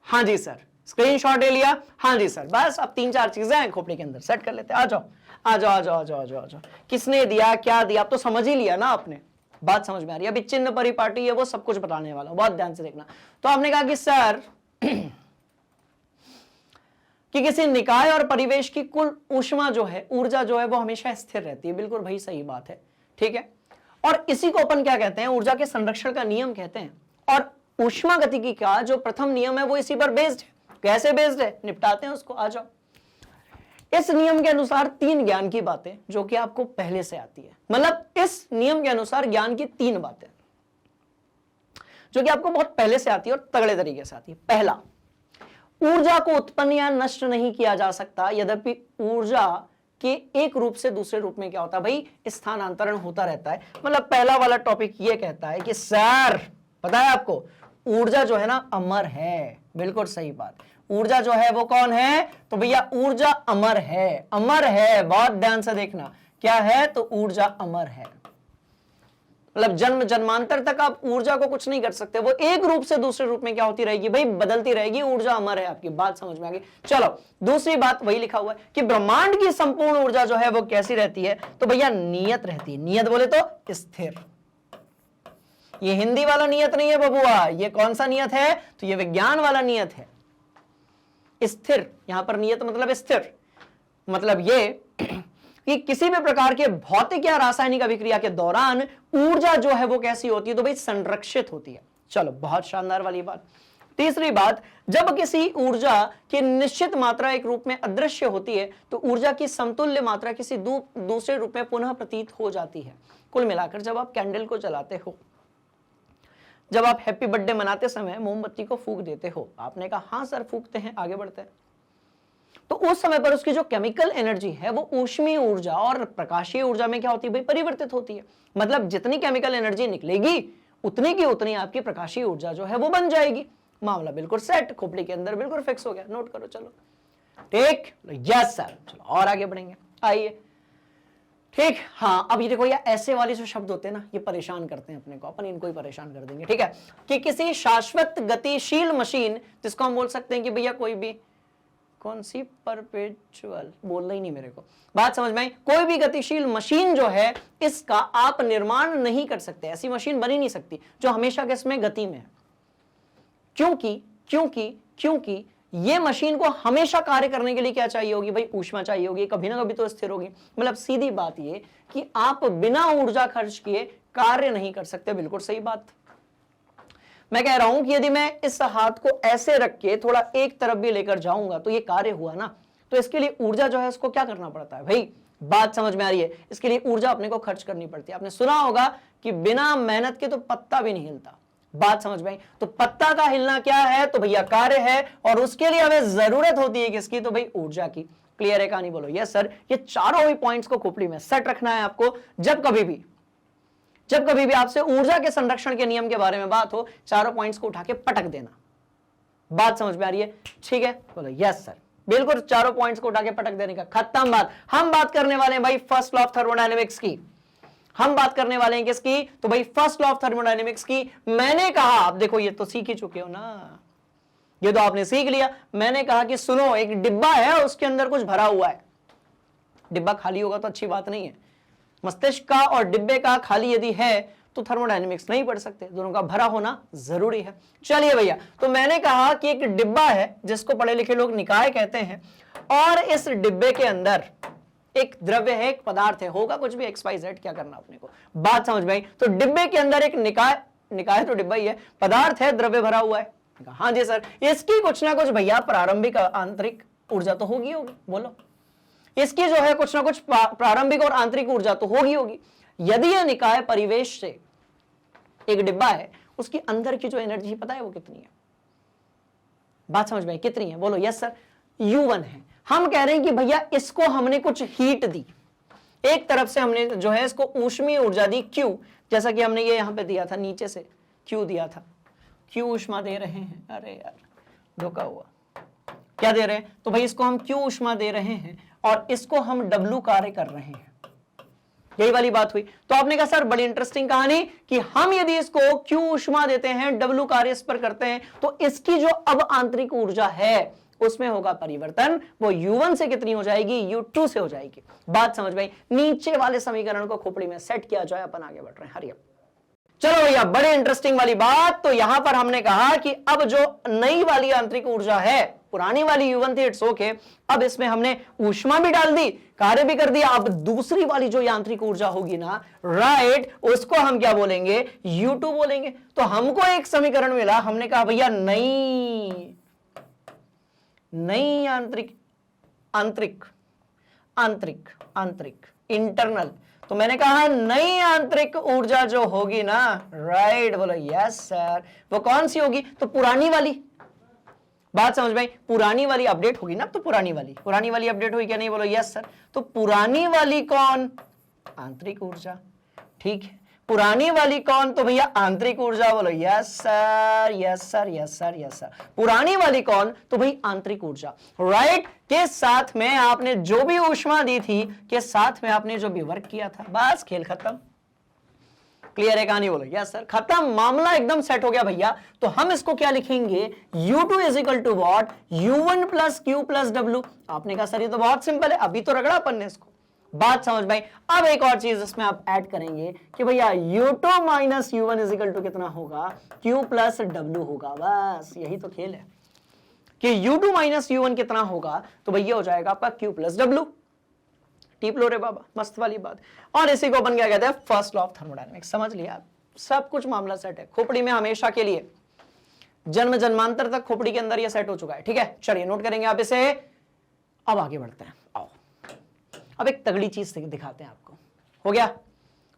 हाँ जी सर। स्क्रीनशॉट ले लिया? हाँ जी सर। बस अब 3-4 चीजें हैं, खोपड़ी के अंदर सेट कर लेते हैं। आ जाओ आ जाओ आ जाओ आ जाओ आ जाओ आ जाओ। किसने दिया, क्या दिया, आप तो समझ ही लिया ना आपने। बात समझ में आ रही है? अभी चिन्ह परिपाटी है वो सब कुछ बताने वाला हूं, बहुत ध्यान से देखना। तो आपने कहा कि सर कि किसी निकाय और परिवेश की कुल ऊष्मा जो है, ऊर्जा जो है वो हमेशा स्थिर रहती है। बिल्कुल भाई सही बात है, ठीक है। और इसी को अपन क्या कहते हैं? ऊर्जा के संरक्षण का नियम कहते हैं। और ऊष्मागतिकी का जो प्रथम नियम है वो इसी पर बेस्ड है। कैसे बेस्ड है? निपटाते हैं उसको, आ जाओ। इस नियम के अनुसार 3 ज्ञान की बातें जो कि आपको पहले से आती है, मतलब इस नियम के अनुसार ज्ञान की 3 बातें जो कि आपको बहुत पहले से आती है और तगड़े तरीके से आती है। पहला, ऊर्जा को उत्पन्न या नष्ट नहीं किया जा सकता, यद्यपि ऊर्जा के एक रूप से दूसरे रूप में क्या होता है भाई? स्थानांतरण होता रहता है। मतलब पहला वाला टॉपिक ये कहता है कि सर पता है आपको, ऊर्जा जो है ना अमर है। बिल्कुल सही बात। ऊर्जा जो है वो कौन है? तो भैया ऊर्जा अमर है, अमर है। बहुत ध्यान से देखना, क्या है? तो ऊर्जा अमर है। मतलब जन्म जन्मांतर तक आप ऊर्जा को कुछ नहीं कर सकते, वो एक रूप से दूसरे रूप में क्या होती रहेगी भाई? बदलती रहेगी। ऊर्जा अमर है आपकी। बात समझ में आ गई? चलो दूसरी बात, वही लिखा हुआ है कि ब्रह्मांड की संपूर्ण ऊर्जा जो है वो कैसी रहती है? तो भैया नियत रहती है। नियत बोले तो स्थिर। ये हिंदी वाला नियत नहीं है बबुआ, ये कौन सा नियत है? तो ये विज्ञान वाला नियत है। स्थिर, यहां पर नियत मतलब स्थिर, मतलब ये कि किसी भी प्रकार के भौतिक या रासायनिक अभिक्रिया के दौरान ऊर्जा जो है वो कैसी होती है? तो भाई संरक्षित होती है। चलो बहुत शानदार वाली बात। तीसरी बात, जब किसी ऊर्जा की निश्चित मात्रा एक रूप में अदृश्य होती है तो ऊर्जा की समतुल्य मात्रा किसी दूसरे रूप में पुनः प्रतीत हो जाती है। कुल मिलाकर जब आप कैंडल को जलाते हो, जब आप हैप्पी बर्थडे मनाते समय मोमबत्ती को फूंक देते हो, आपने कहा हाँ सर फूंकते हैं, आगे बढ़ते हैं, तो उस समय पर उसकी जो केमिकल एनर्जी है वो ऊष्मीय ऊर्जा और प्रकाशीय ऊर्जा में क्या होती है भाई? परिवर्तित होती है। मतलब जितनी केमिकल एनर्जी निकलेगी उतनी की उतनी आपकी प्रकाशीय ऊर्जा जो है वो बन जाएगी। मामला बिल्कुल सेट, खोपड़ी के अंदर बिल्कुल फिक्स हो गया। नोट करो, चलो ठीक, यस सर। चलो और आगे बढ़ेंगे, आइए। ठीक, हाँ अब ये देखो, ये ऐसे वाले जो शब्द होते हैं ना, ये परेशान करते हैं अपने को, अपन इनको ही परेशान कर देंगे। ठीक है, कि किसी शाश्वत गतिशील मशीन, जिसको हम बोल सकते हैं कि भैया कोई भी, कौन सी? परपेचुअल, बोलना ही नहीं मेरे को, बात समझ में आई? कोई भी गतिशील मशीन जो है इसका आप निर्माण नहीं कर सकते। ऐसी मशीन बनी नहीं सकती जो हमेशा किसमें? गति में है। क्योंकि क्योंकि क्योंकि ये मशीन को हमेशा कार्य करने के लिए क्या चाहिए होगी भाई, ऊष्मा चाहिए होगी, कभी ना कभी तो स्थिर होगी। मतलब सीधी बात ये कि आप बिना ऊर्जा खर्च किए कार्य नहीं कर सकते। बिल्कुल सही बात। मैं कह रहा हूं कि यदि मैं इस हाथ को ऐसे रख के थोड़ा एक तरफ भी लेकर जाऊंगा तो ये कार्य हुआ ना, तो इसके लिए ऊर्जा जो है उसको क्या करना पड़ता है भाई, बात समझ में आ रही है? इसके लिए ऊर्जा अपने को खर्च करनी पड़ती है। आपने सुना होगा कि बिना मेहनत के तो पत्ता भी नहीं हिलता, बात समझ में आई? तो पत्ता का हिलना क्या है, तो भैया कार्य है, और उसके लिए हमें जरूरत होती है किसकी, तो भाई ऊर्जा की। क्लियर है कहानी? बोलो यस सर। ये चारों ही पॉइंट्स को खोपड़ी में सेट रखना है आपको। जब कभी भी आपसे ऊर्जा के संरक्षण के नियम के बारे में बात हो, चारों पॉइंट्स को उठा के पटक देना। बात समझ में आ रही है? ठीक है, बोलो यस सर। बिल्कुल, चारों पॉइंट्स को उठा के पटक देने का, खत्म बात। हम बात करने वाले हैं भाई फर्स्ट लॉ ऑफ थर्मोडायनेमिक्स की। हम बात करने वाले हैं किसकी, तो भाई फर्स्ट लॉ ऑफ थर्मोडायनेमिक्स की। मैंने कहा, आप देखो ये तो सीख ही चुके हो ना, ये तो आपने सीख लिया। मैंने कहा कि सुनो, एक डिब्बा है, उसके अंदर कुछ भरा हुआ है। डिब्बा खाली होगा तो अच्छी बात नहीं है। मस्तिष्क का और डिब्बे का खाली यदि है तो थर्मोडायनेमिक्स नहीं पढ़ सकते, दोनों का भरा होना जरूरी है। चलिए भैया, तो मैंने कहा कि एक डिब्बा है जिसको पढ़े लिखे लोग निकाय कहते हैं, और इस डिब्बे के अंदर एक द्रव्य है, एक पदार्थ है, होगा कुछ भी XYZ, क्या करना अपने को, बात समझ में आई? तो डिब्बे के अंदर एक निकाय तो डिब्बा ही है, पदार्थ है, द्रव्य भरा हुआ है। हाँ जी सर, इसकी कुछ ना कुछ भैया प्रारंभिक आंतरिक ऊर्जा तो होगी। बोलो, इसकी जो है कुछ ना कुछ प्रारंभिक और आंतरिक ऊर्जा तो होगी। यदि यह निकाय परिवेश से एक डिब्बा है, उसकी अंदर की जो एनर्जी पता है वो कितनी है, बात समझ में? कितनी है? बोलो यस सर, U1 है। हम कह रहे हैं कि भैया इसको हमने कुछ हीट दी, एक तरफ से हमने जो है इसको ऊष्मीय ऊर्जा दी Q, जैसा कि हमने ये यहां पे दिया था, नीचे से Q दिया था। Q ऊष्मा दे रहे हैं, अरे यार धोखा हुआ, क्या दे रहे हैं, तो भाई इसको हम Q ऊष्मा दे रहे हैं और इसको हम W कार्य कर रहे हैं। यही वाली बात हुई। तो आपने कहा सर बड़ी इंटरेस्टिंग कहानी कि हम यदि इसको Q ऊष्मा देते हैं, W कार्य इस पर करते हैं, तो इसकी जो अब आंतरिक ऊर्जा है उसमें होगा परिवर्तन, वो U1 से कितनी हो जाएगी, U2 से हो जाएगी। बात समझ में आई? नीचे वाले समीकरण को खोपड़ी में सेट किया जाए, अपन आगे बढ़ रहे हैं। हरिया, चलो भैया, बड़े इंटरेस्टिंग वाली बात। तो यहां पर हमने कहा कि अब जो नई वाली आंतरिक ऊर्जा है, पुरानी वाली U1 थी, इट्स ओके, अब इसमें हमने ऊष्मा भी डाल दी, कार्य भी कर दिया। अब दूसरी वाली जो यांत्रिक ऊर्जा होगी ना, राइट, उसको हम क्या बोलेंगे, U2 बोलेंगे। तो हमको एक समीकरण मिला, हमने कहा भैया नई आंतरिक इंटरनल। तो मैंने कहा नई आंतरिक ऊर्जा जो होगी ना, राइट, बोलो यस सर, वो कौन सी होगी, तो पुरानी वाली। बात समझ में आई? पुरानी वाली अपडेट होगी ना, तो पुरानी वाली अपडेट हुई क्या नहीं, बोलो यस सर। तो पुरानी वाली कौन, आंतरिक ऊर्जा, ठीक है। पुरानी वाली कौन, तो भैया आंतरिक ऊर्जा, बोलो yes sir, yes sir, yes sir, yes sir. पुरानी वाली कौन, तो भाई आंतरिक ऊर्जा, राइट, के साथ में आपने जो भी ऊष्मा दी थी, के साथ में आपने जो भी वर्क किया था, बस खेल खत्म। क्लियर है कहानी? बोलो यस सर, खत्म, मामला एकदम सेट हो गया भैया। तो हम इसको क्या लिखेंगे, U2 is equal to what, U1 plus Q plus W। आपने कहा सर ये तो बहुत सिंपल है, अभी तो रगड़ा अपन ने इसको, बात समझ में आई? अब एक और चीज इसमें आप ऐड करेंगे कि भैया U2 minus U1 is equal to कितना होगा, Q प्लस W होगा। बस यही तो खेल है कि U2 माइनस U1 कितना होगा, तो भैया हो जाएगा आपका Q प्लस W। टीप लो रे बाबा, मस्त वाली बात। और इसी को अपन क्या कहते हैं, फर्स्ट लॉ ऑफ थर्मोडायनेमिक्स। समझ लिया, सब कुछ मामला सेट है खोपड़ी में, हमेशा के लिए, जन्म जन्मांतर तक खोपड़ी के अंदर ये सेट हो चुका है। ठीक है, चलिए नोट करेंगे आप इसे। अब आगे बढ़ते हैं, आओ अब एक तगड़ी चीज दिखाते हैं आपको। हो गया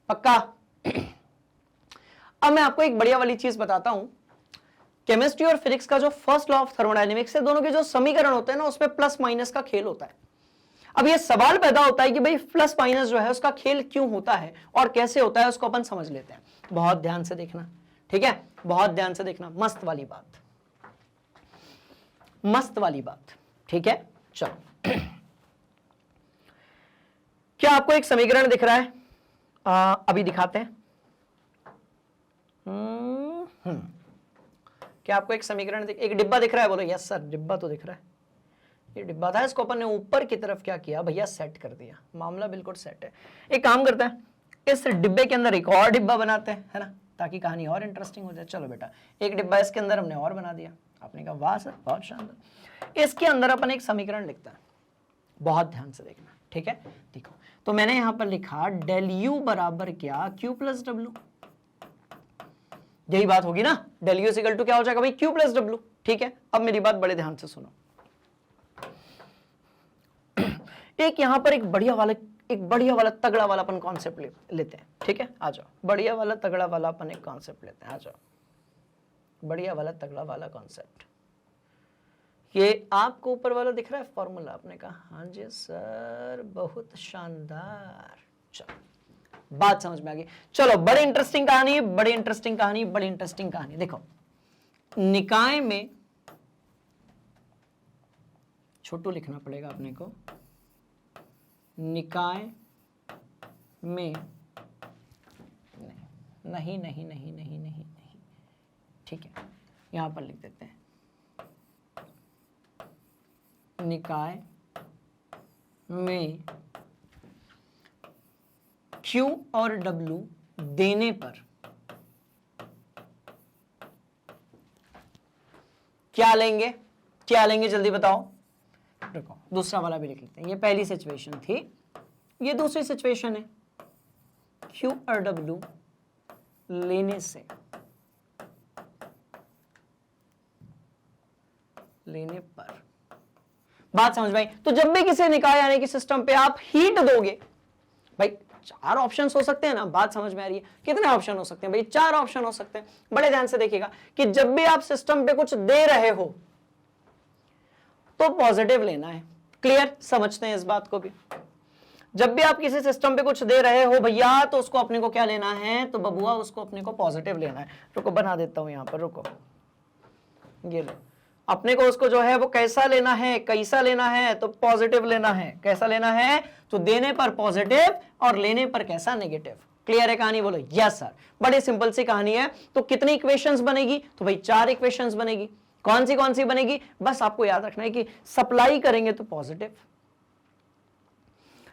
पक्का? अब मैं आपको एक बढ़िया वाली चीज बताता हूं। केमिस्ट्री और फिजिक्स का जो फर्स्ट लॉ ऑफ थर्मोडायनेमिक्स है, दोनों के जो समीकरण होते हैं ना, उसमें प्लस माइनस का खेल होता है। अब ये सवाल पैदा होता है कि भाई प्लस माइनस जो है उसका खेल क्यों होता है और कैसे होता है, उसको अपन समझ लेते हैं। बहुत ध्यान से देखना, ठीक है, बहुत ध्यान से देखना, मस्त वाली बात, मस्त वाली बात, ठीक है। चलो क्या आपको एक समीकरण दिख रहा है? अभी दिखाते हैं। क्या आपको एक समीकरण एक डिब्बा दिख रहा है? बोलो यस सर, डिब्बा तो दिख रहा है। ये डिब्बा था, इसको अपन ने ऊपर की तरफ क्या किया भैया, सेट कर दिया। मामला बिल्कुल सेट है। एक काम करते हैं, इस डिब्बे के अंदर एक और डिब्बा बनाते हैं, है ना, ताकि कहानी और इंटरेस्टिंग हो जाए। चलो बेटा, एक डिब्बा इसके अंदर हमने और बना दिया। आपने कहा वाह सर, बहुत शानदार। इसके अंदर अपन एक समीकरण लिखते हैं, बहुत ध्यान से देखना, ठीक है। देखो तो मैंने यहां पर लिखा डेल यू बराबर क्या, क्यू प्लस डब्ल्यू, यही बात होगी ना, डेल यू इक्वल टू क्या हो जाएगा भाई, क्यू प्लस डब्ल्यू, ठीक है। अब मेरी बात बड़े ध्यान से सुनो, एक यहां पर एक बढ़िया वाला तगड़ा वाला अपन कॉन्सेप्ट लेते हैं, ठीक है। आ जाओ, बढ़िया वाला तगड़ा वाला अपन एक कॉन्सेप्ट लेते हैं, आ जाओ, बढ़िया वाला तगड़ा वाला कॉन्सेप्ट। ये आपको ऊपर वाला दिख रहा है फॉर्मूला, आपने कहा हाँ जी सर, बहुत शानदार। चलो बात समझ में आ गई। चलो बड़ी इंटरेस्टिंग कहानी, बड़ी इंटरेस्टिंग कहानी, बड़ी इंटरेस्टिंग कहानी। देखो निकाय में, छोटू लिखना पड़ेगा अपने को, निकाय में नहीं नहीं नहीं नहीं नहीं नहीं, ठीक है, यहां पर लिख देते हैं निकाय में Q और W देने पर क्या लेंगे, क्या लेंगे जल्दी बताओ। देखो दूसरा वाला भी लिख लेते हैं, ये पहली सिचुएशन थी, ये दूसरी सिचुएशन है। Q और W लेने से, लेने पर, बात समझ में आई। तो जब भी किसी निकाय यानी कि सिस्टम पे आप हीट दोगे, भाई 4 ऑप्शंस हो सकते हैं ना, बात समझ में आ रही है, कितने ऑप्शन हो सकते हैं भाई, 4 ऑप्शन हो सकते हैं। बड़े ध्यान से देखिएगा कि जब भी आप सिस्टम पे कुछ दे रहे हो तो पॉजिटिव लेना है, क्लियर, समझते हैं इस बात को भी। जब भी आप किसी सिस्टम पे कुछ दे रहे हो भैया, तो उसको अपने को क्या लेना है, तो बबुआ उसको अपने को पॉजिटिव लेना है। रुको बना देता हूं यहां पर, रुको, ये लो, अपने को उसको जो है वो कैसा लेना है, कैसा लेना है, तो पॉजिटिव लेना है। कैसा लेना है, तो देने पर पॉजिटिव और लेने पर कैसा, नेगेटिव। क्लियर है कहानी, बोलो यस सर। बड़ी सिंपल सी कहानी है। तो कितनी इक्वेशंस बनेगी, तो भाई 4 इक्वेशंस बनेगी। कौन सी बनेगी, बस आपको याद रखना है कि सप्लाई करेंगे तो पॉजिटिव,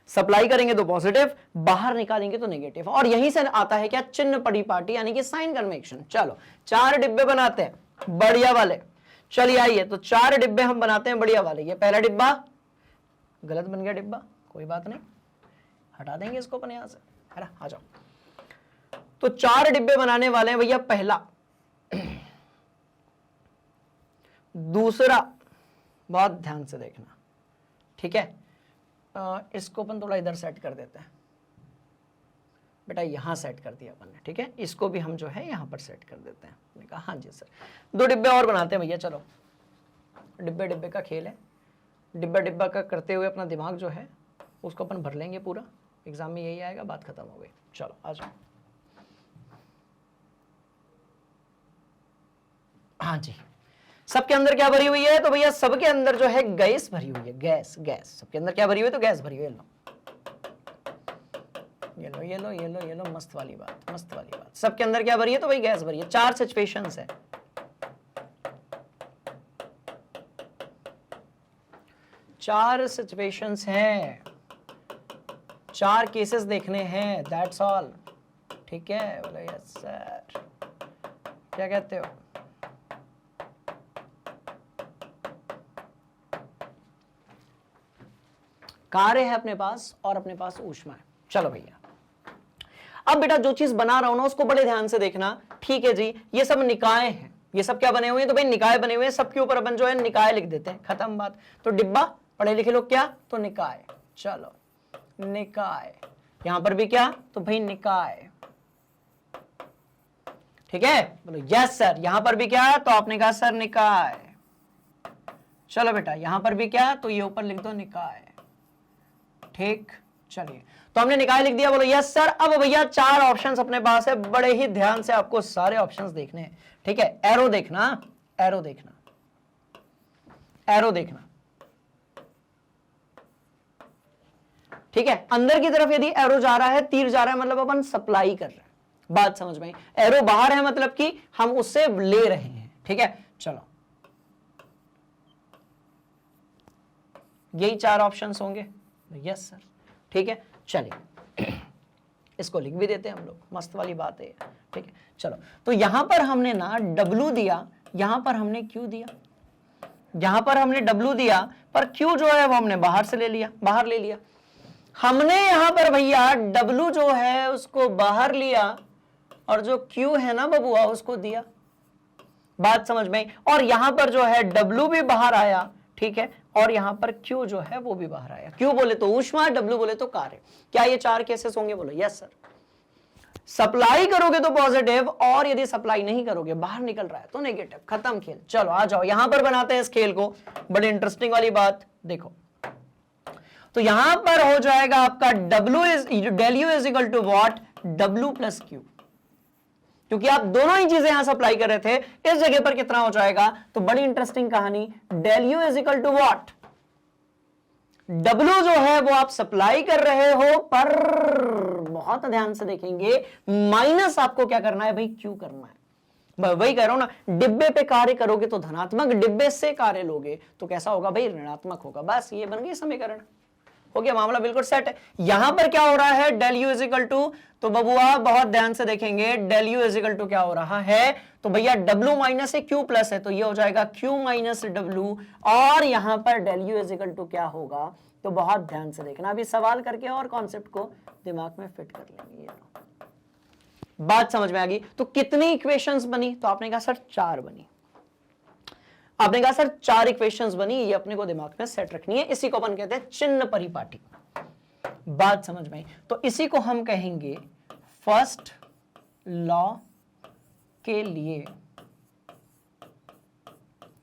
सप्लाई करेंगे तो पॉजिटिव, बाहर निकालेंगे तो नेगेटिव। और यहीं से आता है क्या, चिन्ह पड़ी पार्टी यानी कि साइन कन्वेंशन। चलो 4 डिब्बे बनाते हैं बढ़िया वाले, चलिए आइए, तो 4 डिब्बे हम बनाते हैं बढ़िया वाले। ये पहला डिब्बा गलत बन गया डिब्बा, कोई बात नहीं, हटा देंगे इसको अपन यहां से, है ना, आ जाओ। तो 4 डिब्बे बनाने वाले हैं भैया, पहला, दूसरा, बहुत ध्यान से देखना, ठीक है। इसको अपन थोड़ा इधर सेट कर देते हैं बेटा, यहां सेट कर दिया अपन ने, ठीक है। इसको भी हम जो है यहां पर सेट कर देते हैं। मैंने कहा हाँ जी सर, 2 डिब्बे और बनाते हैं भैया। चलो डिब्बे डिब्बे का खेल है, डिब्बा डिब्बा का करते हुए अपना दिमाग जो है उसको अपन भर लेंगे पूरा, एग्जाम में यही आएगा, बात खत्म हो गई। चलो आ जाओ, हाँ जी, सबके अंदर क्या भरी हुई है, तो भैया सबके अंदर जो है गैस भरी हुई है, गैस, गैस सबके अंदर क्या भरी हुई है, तो गैस भरी हुई है। ये लो ये लो ये लो ये लो, मस्त वाली बात, मस्त वाली बात। सबके अंदर क्या भरी है, तो भाई गैस भरी है। 4 सिचुएशंस है, 4 सिचुएशंस हैं, 4 केसेस देखने हैं, दैट्स ऑल, ठीक है। बोलो यस सर, क्या कहते हो। कार्य है अपने पास और अपने पास ऊष्मा है। चलो भैया, अब बेटा जो चीज बना रहा हूं ना उसको बड़े ध्यान से देखना, ठीक है जी। ये सब निकाय हैं, ये सब क्या बने हुए हैं, तो भाई निकाय बने हुए हैं, सबके ऊपर अपन जो है निकाय लिख देते हैं, खत्म बात। तो डिब्बा पढ़े लिखे लोग क्या, तो निकाय। चलो निकाय, यहां पर भी क्या, तो भाई निकाय, ठीक है। बोलो यस सर, यहां पर भी क्या, तो आपने कहा सर निकाय। चलो बेटा यहां पर भी क्या, तो ये ऊपर लिख दो निकाय, ठीक। चलिए तो हमने निकाय लिख दिया, बोलो यस सर। अब भैया 4 ऑप्शंस अपने पास है, बड़े ही ध्यान से आपको सारे ऑप्शंस देखने हैं, ठीक है। एरो देखना, एरो देखना, एरो देखना, ठीक है। अंदर की तरफ यदि एरो जा रहा है, तीर जा रहा है, मतलब अपन सप्लाई कर रहे हैं, बात समझ में आई। एरो बाहर है मतलब कि हम उससे ले रहे हैं, ठीक है। चलो यही 4 ऑप्शंस होंगे, यस सर, ठीक है। चलिए इसको लिख भी देते हैं हम लोग, मस्त वाली बात है, ठीक है। चलो तो यहां पर हमने ना W दिया, यहां पर हमने Q दिया, यहां पर हमने W दिया, पर Q जो है वो हमने बाहर से ले लिया, बाहर ले लिया। हमने यहां पर भैया W जो है उसको बाहर लिया और जो Q है ना बबुआ उसको दिया। बात समझ में? और यहां पर जो है W भी बाहर आया, ठीक है, और यहां पर Q जो है वो भी बाहर आया। Q बोले तो ऊष्मा, W बोले तो कार्य। क्या ये 4 केसेस होंगे? बोलो यस सर। सप्लाई करोगे तो पॉजिटिव, और यदि सप्लाई नहीं करोगे, बाहर निकल रहा है तो नेगेटिव। खत्म खेल। चलो आ जाओ, यहां पर बनाते हैं इस खेल को। बड़ी इंटरेस्टिंग वाली बात देखो, तो यहां पर हो जाएगा आपका del U is equal to what? W plus Q, क्योंकि आप दोनों ही चीजें यहां सप्लाई कर रहे थे। इस जगह पर कितना हो जाएगा? तो बड़ी इंटरेस्टिंग कहानी, del U is equal to what? W जो है वो आप सप्लाई कर रहे हो, पर बहुत ध्यान से देखेंगे, माइनस आपको क्या करना है भाई? Q करना है। वही कह रहा हूं ना, डिब्बे पे कार्य करोगे तो धनात्मक, डिब्बे से कार्य लोगे तो कैसा होगा भाई? ऋणात्मक होगा। बस ये बन गई समीकरण, हो गया, मामला बिल्कुल सेट है। यहां पर क्या हो रहा है? del U is equal to, तो बबुआ बहुत ध्यान से देखेंगे, del U is equal to क्या हो रहा है? तो भैया W माइनस है, Q प्लस है, तो ये हो जाएगा Q माइनस W, और यहां पर del U is equal to क्या होगा? तो बहुत ध्यान से देखना, अभी सवाल करके और कॉन्सेप्ट को दिमाग में फिट कर लेंगे। ये बात समझ में आ गई? तो कितनी इक्वेशंस बनी? तो आपने कहा सर 4 बनी। आपने कहा सर 4 इक्वेशंस बनी, ये अपने को दिमाग में सेट रखनी है। इसी को अपन कहते हैं चिन्ह परिपाटी। बात समझ में आई? तो इसी को हम कहेंगे फर्स्ट लॉ के लिए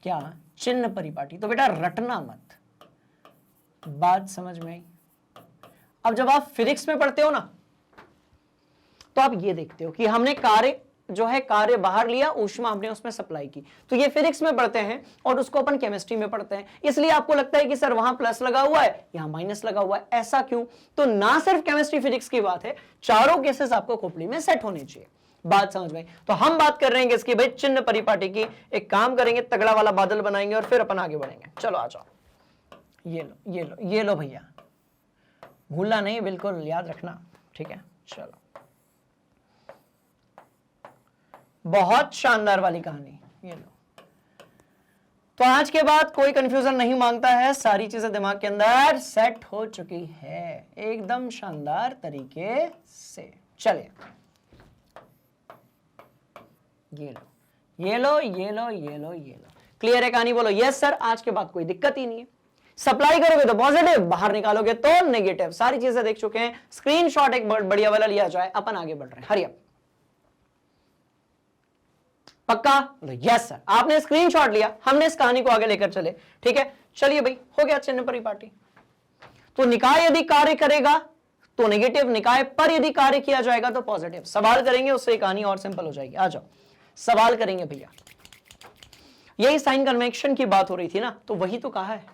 क्या? चिन्ह परिपाटी। तो बेटा रटना मत, बात समझ में आई? अब जब आप फिजिक्स में पढ़ते हो ना, तो आप ये देखते हो कि हमने कार्य जो है, कार्य बाहर लिया, ऊष्मा हमने उसमें सप्लाई की। तो ये फिजिक्स में पढ़ते हैं और उसको अपन केमिस्ट्री में पढ़ते हैं, इसलिए आपको लगता है कि सर वहां प्लस लगा हुआ है, यहां माइनस लगा हुआ है। ऐसा क्यों? तो ना सिर्फ केमिस्ट्री फिजिक्स की बात है, चारों केसेस आपको खोपड़ी में सेट होने चाहिए। बात समझ में? तो हम बात कर रहे हैं इसकी भाई चिन्ह परिपाटी की। एक काम करेंगे, तगड़ा वाला बादल बनाएंगे और फिर अपन आगे बढ़ेंगे। चलो आ जाओ, ये लो, ये लो, ये लो भैया, भूलना नहीं, बिल्कुल याद रखना, ठीक है? चलो, बहुत शानदार वाली कहानी, ये लो। तो आज के बाद कोई कंफ्यूजन नहीं मांगता है, सारी चीजें दिमाग के अंदर सेट हो चुकी है एकदम शानदार तरीके से। चलिए, ये लो, ये लो, ये लो, ये लो, ये लो। क्लियर है कहानी? बोलो यस सर। आज के बाद कोई दिक्कत ही नहीं है। सप्लाई करोगे तो पॉजिटिव, बाहर निकालोगे तो नेगेटिव। सारी चीजें देख चुके हैं। स्क्रीनशॉट एक बढ़िया वाला लिया जाए, अपन आगे बढ़ रहे हैं। हरिया, पक्का? Yes sir. आपने स्क्रीनशॉट लिया, हमने इस कहानी को आगे लेकर चले, ठीक है? चलिए भाई, हो गया चिन्ह परिपाटी। तो निकाय यदि कार्य करेगा तो नेगेटिव, निकाय पर यदि कार्य किया जाएगा तो पॉजिटिव। सवाल करेंगे, उससे कहानी और सिंपल हो जाएगी। आ जाओ, सवाल करेंगे भैया। यही साइन कन्वेक्शन की बात हो रही थी ना, तो वही तो कहा है।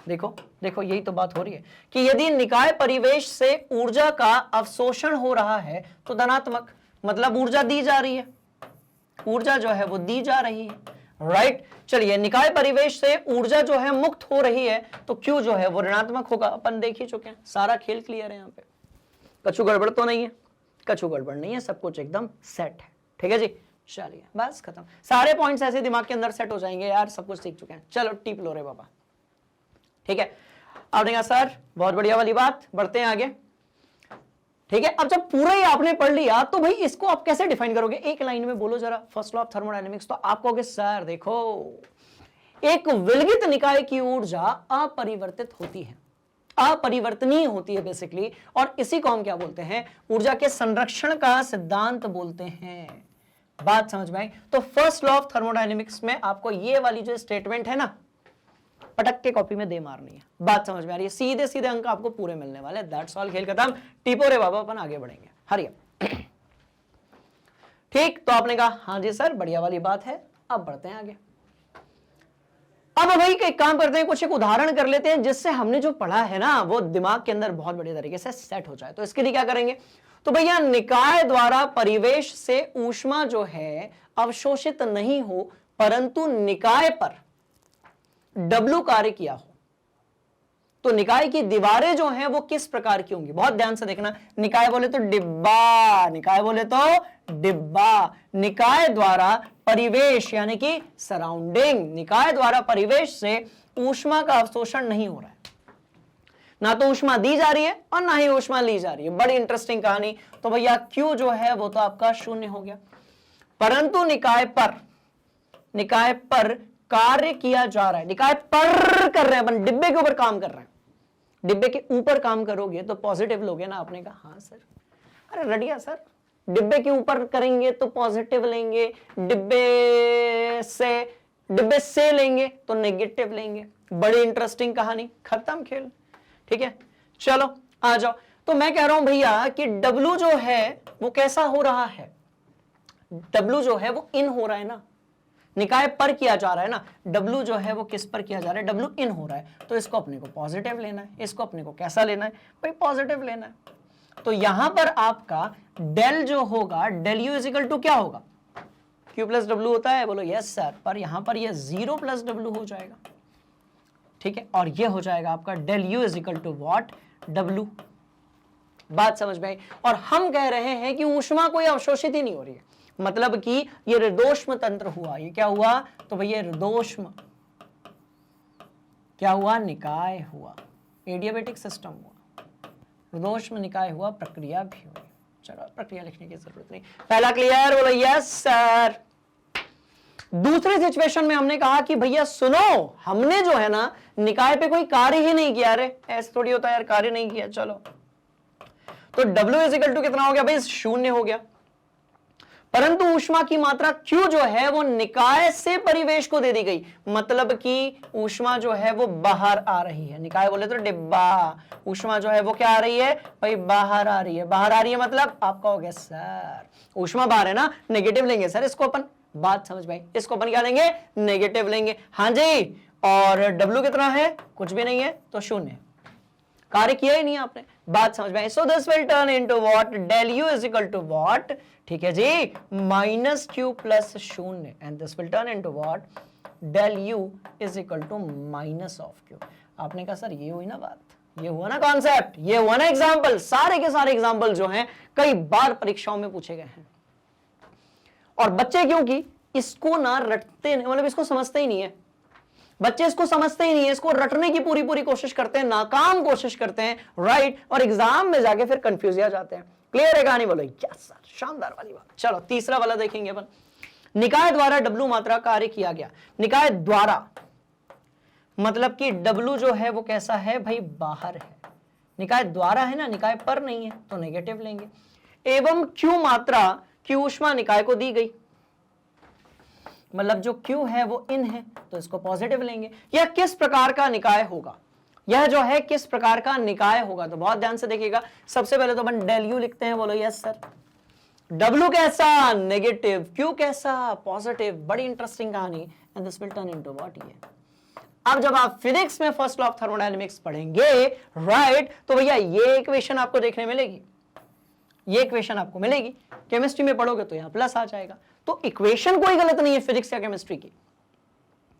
देखो देखो, यही तो बात हो रही है कि यदि निकाय परिवेश से ऊर्जा का अवशोषण हो रहा है तो धनात्मक, मतलब ऊर्जा दी जा रही है, ऊर्जा जो है वो दी जा रही है, राइट? चलिए, निकाय परिवेश से ऊर्जा जो है मुक्त हो रही है तो Q जो है वो ऋणात्मक होगा। अपन देख ही चुके हैं, सारा खेल क्लियर है। यहाँ पे कछु गड़बड़ तो नहीं है? कछु गड़बड़ नहीं है, सब कुछ एकदम सेट है, ठीक है जी? चलिए, बस खत्म। सारे पॉइंट्स ऐसे दिमाग के अंदर सेट हो जाएंगे यार, सब कुछ सीख चुके हैं। चलो टिप लो रे बाबा, ठीक है? आपने कहा सर बहुत बढ़िया वाली बात, बढ़ते हैं आगे, ठीक है? अब जब पूरा ही आपने पढ़ लिया तो भाई इसको आप कैसे डिफाइन करोगे? एक लाइन में बोलो जरा, फर्स्ट लॉ ऑफ थर्मोडायनेमिक्स। तो आप कहोगे सर देखो, एक विलगित निकाय की ऊर्जा अपरिवर्तित होती है, अपरिवर्तनीय होती है बेसिकली, और इसी को हम क्या बोलते हैं? ऊर्जा के संरक्षण का सिद्धांत बोलते हैं। बात समझ में आई? तो फर्स्ट लॉ ऑफ थर्मोडायनेमिक्स में आपको ये वाली जो स्टेटमेंट है ना, पटक के कॉपी में दे मारनी है। बात समझ में आ रही है? सीधे सीधे अंक आपको पूरे मिलने वाले। दैट्स ऑल, खेल खत्म। टिपो रे बाबा, अपन आगे बढ़ेंगे। हरिया, ठीक? तो आपने कहा हाँ जी सर, बढ़िया वाली बात है। अब बढ़ते हैं आगे। अब भाई एक काम करते हैं, कुछ एक उदाहरण कर लेते हैं जिससे हमने जो पढ़ा है ना वो दिमाग के अंदर बहुत बढ़िया तरीके से सेट हो जाए। तो इसके लिए क्या करेंगे? तो भैया निकाय द्वारा परिवेश से ऊष्मा जो है अवशोषित नहीं हो, परंतु निकाय पर W कार्य किया हो, तो निकाय की दीवारें जो हैं वो किस प्रकार की होंगी, बहुत ध्यान से देखना। निकाय बोले तो डिब्बा, निकाय बोले तो डिब्बा। निकाय द्वारा परिवेश यानी कि सराउंडिंग, निकाय द्वारा परिवेश से ऊष्मा का अवशोषण नहीं हो रहा है, ना तो ऊष्मा दी जा रही है और ना ही ऊष्मा ली जा रही है। बड़ी इंटरेस्टिंग कहानी। तो भैया Q जो है वो तो आपका शून्य हो गया, परंतु निकाय पर कार्य किया जा रहा है। निकाय पर कर रहे हैं अपन, डिब्बे के ऊपर काम कर रहे हैं। डिब्बे के ऊपर काम करोगे तो पॉजिटिव लोगे ना। आपने कहा हाँ सर, अरे रडिया सर, डिब्बे के ऊपर करेंगे तो पॉजिटिव लेंगे, डिब्बे से लेंगे तो नेगेटिव लेंगे। बड़ी इंटरेस्टिंग कहानी, खत्म खेल। ठीक है, चलो आ जाओ। तो मैं कह रहा हूं भैया कि W जो है वो कैसा हो रहा है, W जो है वो इन हो रहा है ना, निकाय पर किया जा रहा है ना। W जो है वो किस पर किया जा रहा है, W इन हो रहा है। तो इसको अपने को पॉजिटिव लेना है, इसको अपने को कैसा लेना है भाई, पॉजिटिव लेना है। तो यहां पर आपका डेल जो होगा, डेल U इजिकल टू क्या होगा, Q प्लस W होता है, बोलो यस सर। पर यहां पर ये 0 प्लस W हो जाएगा। ठीक है, और ये हो जाएगा आपका del U is equal to what, W। बात समझ में आई। और हम कह रहे हैं कि ऊष्मा कोई अवशोषित ही नहीं हो रही है, मतलब कि ये हृदोष्म तंत्र हुआ। ये क्या हुआ, तो भैया हृदोष्म क्या हुआ, निकाय हुआ, एडियाबेटिक सिस्टम हुआ, हृदोष्म निकाय हुआ, प्रक्रिया भी हुई। चलो प्रक्रिया लिखने की जरूरत नहीं, पहला क्लियर, बोलो यस सर। दूसरे सिचुएशन में हमने कहा कि भैया सुनो, हमने जो है ना निकाय पे कोई कार्य ही नहीं किया। रे ऐसे थोड़ी होता है यार, कार्य नहीं किया। चलो तो W इजिकल टू कितना हो गया भाई, शून्य हो गया। परंतु ऊष्मा की मात्रा Q जो है वो निकाय से परिवेश को दे दी गई, मतलब कि ऊष्मा जो है वो बाहर आ रही है। निकाय बोले तो डिब्बा, ऊष्मा जो है वो क्या आ रही है भाई, बाहर आ रही है। बाहर आ रही है मतलब आपका हो गया सर, ऊष्मा बाहर है ना, नेगेटिव लेंगे सर इसको अपन। बात समझ में आई, इसको अपन क्या लेंगे, नेगेटिव लेंगे। हाँ जी, और W कितना है, कुछ भी नहीं है, तो शून्य, कार्य किया ही नहीं आपने। बात समझ में आई। So this will turn into what, del U is equal to what, ठीक है जी, माइनस Q प्लस शून्य, and this will turn into what, del U is equal to minus of Q। आपने कहा सर ये हुई ना बात, ये हुआ ना कॉन्सेप्ट, ये हुआ ना एग्जाम्पल। सारे के सारे एग्जाम्पल जो हैं कई बार परीक्षाओं में पूछे गए हैं, और बच्चे क्योंकि इसको ना रटते, मतलब इसको समझते ही नहीं है। बच्चे इसको समझते ही नहीं है, इसको रटने की पूरी पूरी कोशिश करते हैं, नाकाम कोशिश करते हैं, राइट, और एग्जाम में जाके फिर कंफ्यूज हो जाते हैं। क्लियर है कहानी, बोलो यस सर, शानदार वाली बात। चलो तीसरा वाला देखेंगे अपन। निकाय द्वारा W मात्रा कार्य किया गया। निकाय द्वारा मतलब कि W जो है वो कैसा है भाई, बाहर है। निकाय द्वारा है ना, निकाय पर नहीं है, तो नेगेटिव लेंगे। एवं Q मात्रा, Q ऊष्मा निकाय को दी गई, मतलब जो Q है वो इन है, तो इसको पॉजिटिव लेंगे। यह किस प्रकार का निकाय होगा, यह जो है किस प्रकार का निकाय होगा, तो बहुत ध्यान से देखिएगा। सबसे पहले तो अपन डेल U लिखते हैं, बोलो यस सर। W कैसा, नेगेटिव, Q कैसा, पॉजिटिव। बड़ी इंटरेस्टिंग कहानी, and this will turn into what, ये। अब जब आप फिजिक्स में फर्स्ट लॉ ऑफ थर्मोडायनेमिक्स पढ़ेंगे, राइट, तो भैया ये इक्वेशन आपको देखने मिलेगी, ये इक्वेशन आपको मिलेगी। केमिस्ट्री में पढ़ोगे तो यहां प्लस आ जाएगा। तो इक्वेशन कोई गलत नहीं है फिजिक्स या केमिस्ट्री की,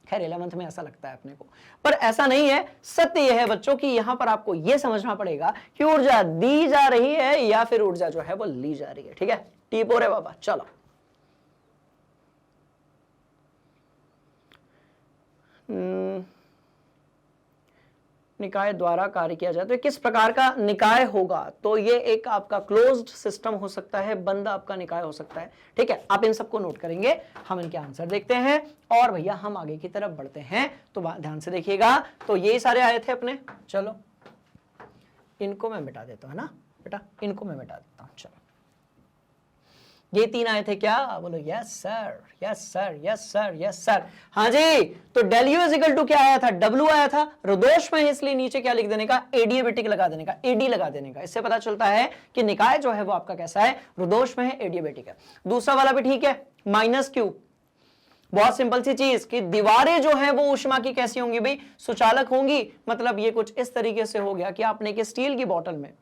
खैर 11th में ऐसा लगता है अपने को, पर ऐसा नहीं है। सत्य यह है बच्चों कि यहां पर आपको यह समझना पड़ेगा कि ऊर्जा दी जा रही है या फिर ऊर्जा जो है वो ली जा रही है। ठीक है, टीपो रे बाबा। चलो निकाय द्वारा कार्य किया जाए तो किस प्रकार का निकाय होगा, तो ये एक आपका क्लोज्ड सिस्टम हो सकता है, बंद आपका निकाय हो सकता है। ठीक है, आप इन सबको नोट करेंगे, हम इनके आंसर देखते हैं और भैया हम आगे की तरफ बढ़ते हैं। तो ध्यान से देखिएगा, तो ये सारे आए थे अपने। चलो इनको मैं मिटा देता हूं ना बेटा, इनको मैं मिटा देता हूं। चलो ये तीन आए थे क्या, बोलो yes sir, yes sir, yes sir, yes sir. हाँ जी, तो del U is equal to क्या आया था, W आया था। रुदोष में इसलिए नीचे क्या लिख देने का, एडियाबेटिक लगा देने का, एडी लगा देने का। इससे पता चलता है कि निकाय जो है वो आपका कैसा है, रुदोष में है, एडियाबेटिक है। दूसरा वाला भी ठीक है, माइनस Q। बहुत सिंपल सी चीज कि दीवारें जो है वो ऊष्मा की कैसी होंगी भाई, सुचालक होंगी। मतलब ये कुछ इस तरीके से हो गया कि आपने कि स्टील की बोतल में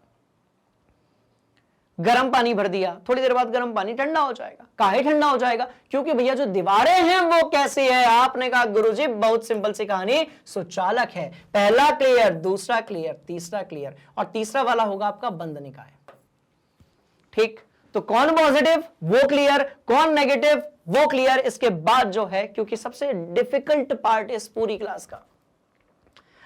गर्म पानी भर दिया, थोड़ी देर बाद गर्म पानी ठंडा हो जाएगा। काहे ठंडा हो जाएगा? क्योंकि भैया जो दीवारें हैं वो कैसी है? आपने कहा गुरुजी बहुत सिंपल सी कहानी, सुचालक है। पहला क्लियर, दूसरा क्लियर, तीसरा क्लियर, और तीसरा वाला होगा आपका बंद निकाय। ठीक, तो कौन पॉजिटिव वो क्लियर, कौन नेगेटिव वो क्लियर। इसके बाद जो है, क्योंकि सबसे डिफिकल्ट पार्ट इस पूरी क्लास का,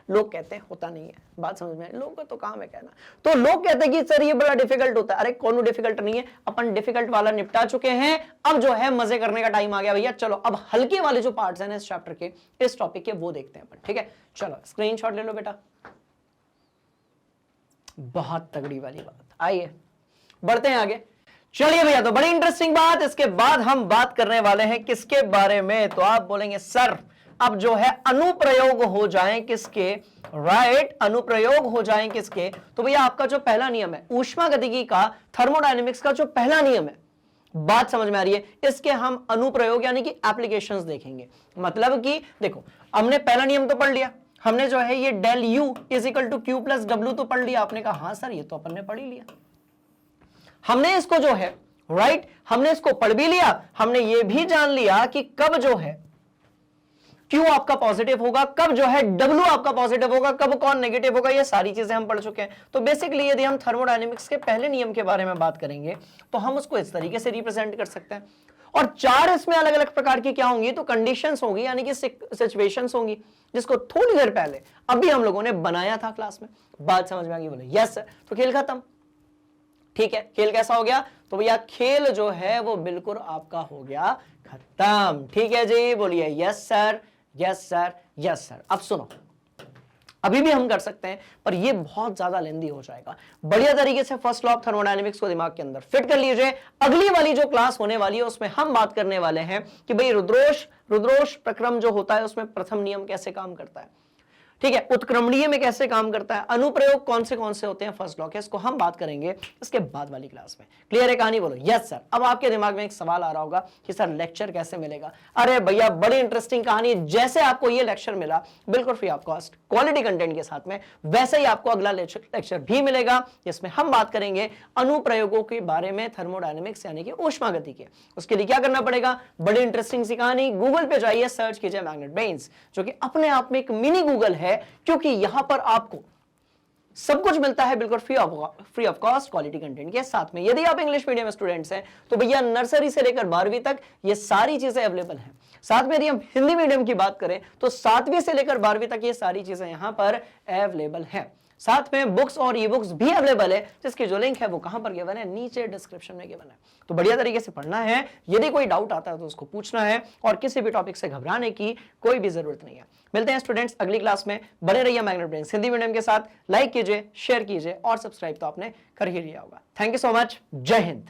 लोग कहते हैं होता नहीं है, बात समझ में, लोगों का तो काम है कहना। तो लोग कहते हैं कि सर ये बड़ा डिफिकल्ट होता है। अरे कौन डिफिकल्ट नहीं है, अपन डिफिकल्ट वाला निपटा चुके हैं। अब जो है मजे करने का टाइम आ गया भैया। चलो अब हल्के वाले जो पार्ट्स हैं इस चैप्टर के, इस टॉपिक के, वो देखते हैं अपन। ठीक है, चलो स्क्रीनशॉट ले लो बेटा। बहुत तगड़ी वाली बात, आइए बढ़ते हैं आगे। चलिए भैया, तो बड़ी इंटरेस्टिंग बात। इसके बाद हम बात करने वाले हैं किसके बारे में? तो आप बोलेंगे सर अब जो है अनुप्रयोग हो जाए किसके? राइट, अनुप्रयोग हो जाए किसके? तो भैया आपका जो पहला नियम है ऊष्मागतिकी का, थर्मोडायनेमिक्स का जो पहला नियम है, बात समझ में आ रही है? इसके हम अनुप्रयोग यानी कि एप्लीकेशंस देखेंगे। मतलब कि देखो, हमने पहला नियम तो पढ़ लिया, हमने जो है ये del U is equal to Q plus W तो पढ़ लिया। आपने कहा हाँ सर ये तो अपन ने पढ़ ही लिया। हमने इसको जो है राइट, हमने इसको पढ़ भी लिया, हमने ये भी जान लिया कि कब जो है क्यू आपका पॉजिटिव होगा, कब जो है डब्ल्यू आपका पॉजिटिव होगा, कब कौन नेगेटिव होगा, ये सारी चीजें हम पढ़ चुके हैं। तो बेसिकली यदि हम थर्मोडायनेमिक्स के पहले नियम के बारे में बात करेंगे तो हम उसको इस तरीके से रिप्रेजेंट कर सकते हैं। और चार इसमें अलग अलग प्रकार की क्या होंगी? तो कंडीशंस होंगी, यानी कि सिचुएशंस होंगी, जिसको थोड़ी देर पहले अभी हम लोगों ने बनाया था क्लास में। बात समझ में आ गई? बोले यस सर। तो खेल खत्म। ठीक है, खेल कैसा हो गया? तो भैया खेल जो है वो बिल्कुल आपका हो गया खत्म। ठीक है जी, बोलिए yes sir, yes sir, yes sir. अब सुनो, अभी भी हम कर सकते हैं पर ये बहुत ज्यादा लेंदी हो जाएगा। बढ़िया तरीके से फर्स्ट लॉ ऑफ थर्मोडायनेमिक्स को दिमाग के अंदर फिट कर लीजिए। अगली वाली जो क्लास होने वाली है उसमें हम बात करने वाले हैं कि भाई रुद्रोष प्रक्रम जो होता है उसमें प्रथम नियम कैसे काम करता है। ठीक है, उत्क्रमणीय में कैसे काम करता है, अनुप्रयोग कौन से होते हैं फर्स्ट लॉ के, इसको हम बात करेंगे इसके बाद वाली क्लास में। क्लियर है कहानी? बोलो यस सर। अब आपके दिमाग में एक सवाल आ रहा होगा कि सर लेक्चर कैसे मिलेगा? अरे भैया बड़ी इंटरेस्टिंग कहानी, जैसे आपको ये लेक्चर मिला बिल्कुल free of cost quality content के साथ में, वैसे ही आपको अगला लेक्चर भी मिलेगा जिसमें हम बात करेंगे अनुप्रयोगों के बारे में थर्मोडायनेमिक्स यानी कि ऊष्मागतिकी के। उसके लिए क्या करना पड़ेगा? बड़ी इंटरेस्टिंग सी कहानी, गूगल पे जाइए, सर्च कीजिए मैग्नेट ब्रेन्स, जो कि अपने आप में एक मिनी गूगल है, क्योंकि यहां पर आपको सब कुछ मिलता है बिल्कुल free of cost quality content के साथ में। यदि आप इंग्लिश मीडियम स्टूडेंट्स हैं तो भैया नर्सरी से लेकर 12वीं तक ये सारी चीजें अवेलेबल हैं। साथ में यदि हम हिंदी मीडियम की बात करें तो 7वीं से लेकर 12वीं तक ये सारी चीजें यहां पर अवेलेबल हैं। साथ में बुक्स और ई बुक्स भी अवेलेबल है, जिसकी जो लिंक है वो कहां पर गिवन है? नीचे डिस्क्रिप्शन में गिवन है। तो बढ़िया तरीके से पढ़ना है, यदि कोई डाउट आता है तो उसको पूछना है, और किसी भी टॉपिक से घबराने की कोई भी जरूरत नहीं है। मिलते हैं स्टूडेंट्स अगली क्लास में। बने रहिए मैग्नेट ब्रेन्स हिंदी मीडियम के साथ। लाइक कीजिए, शेयर कीजिए और सब्सक्राइब तो आपने कर ही लिया होगा। Thank you so much. जय हिंद।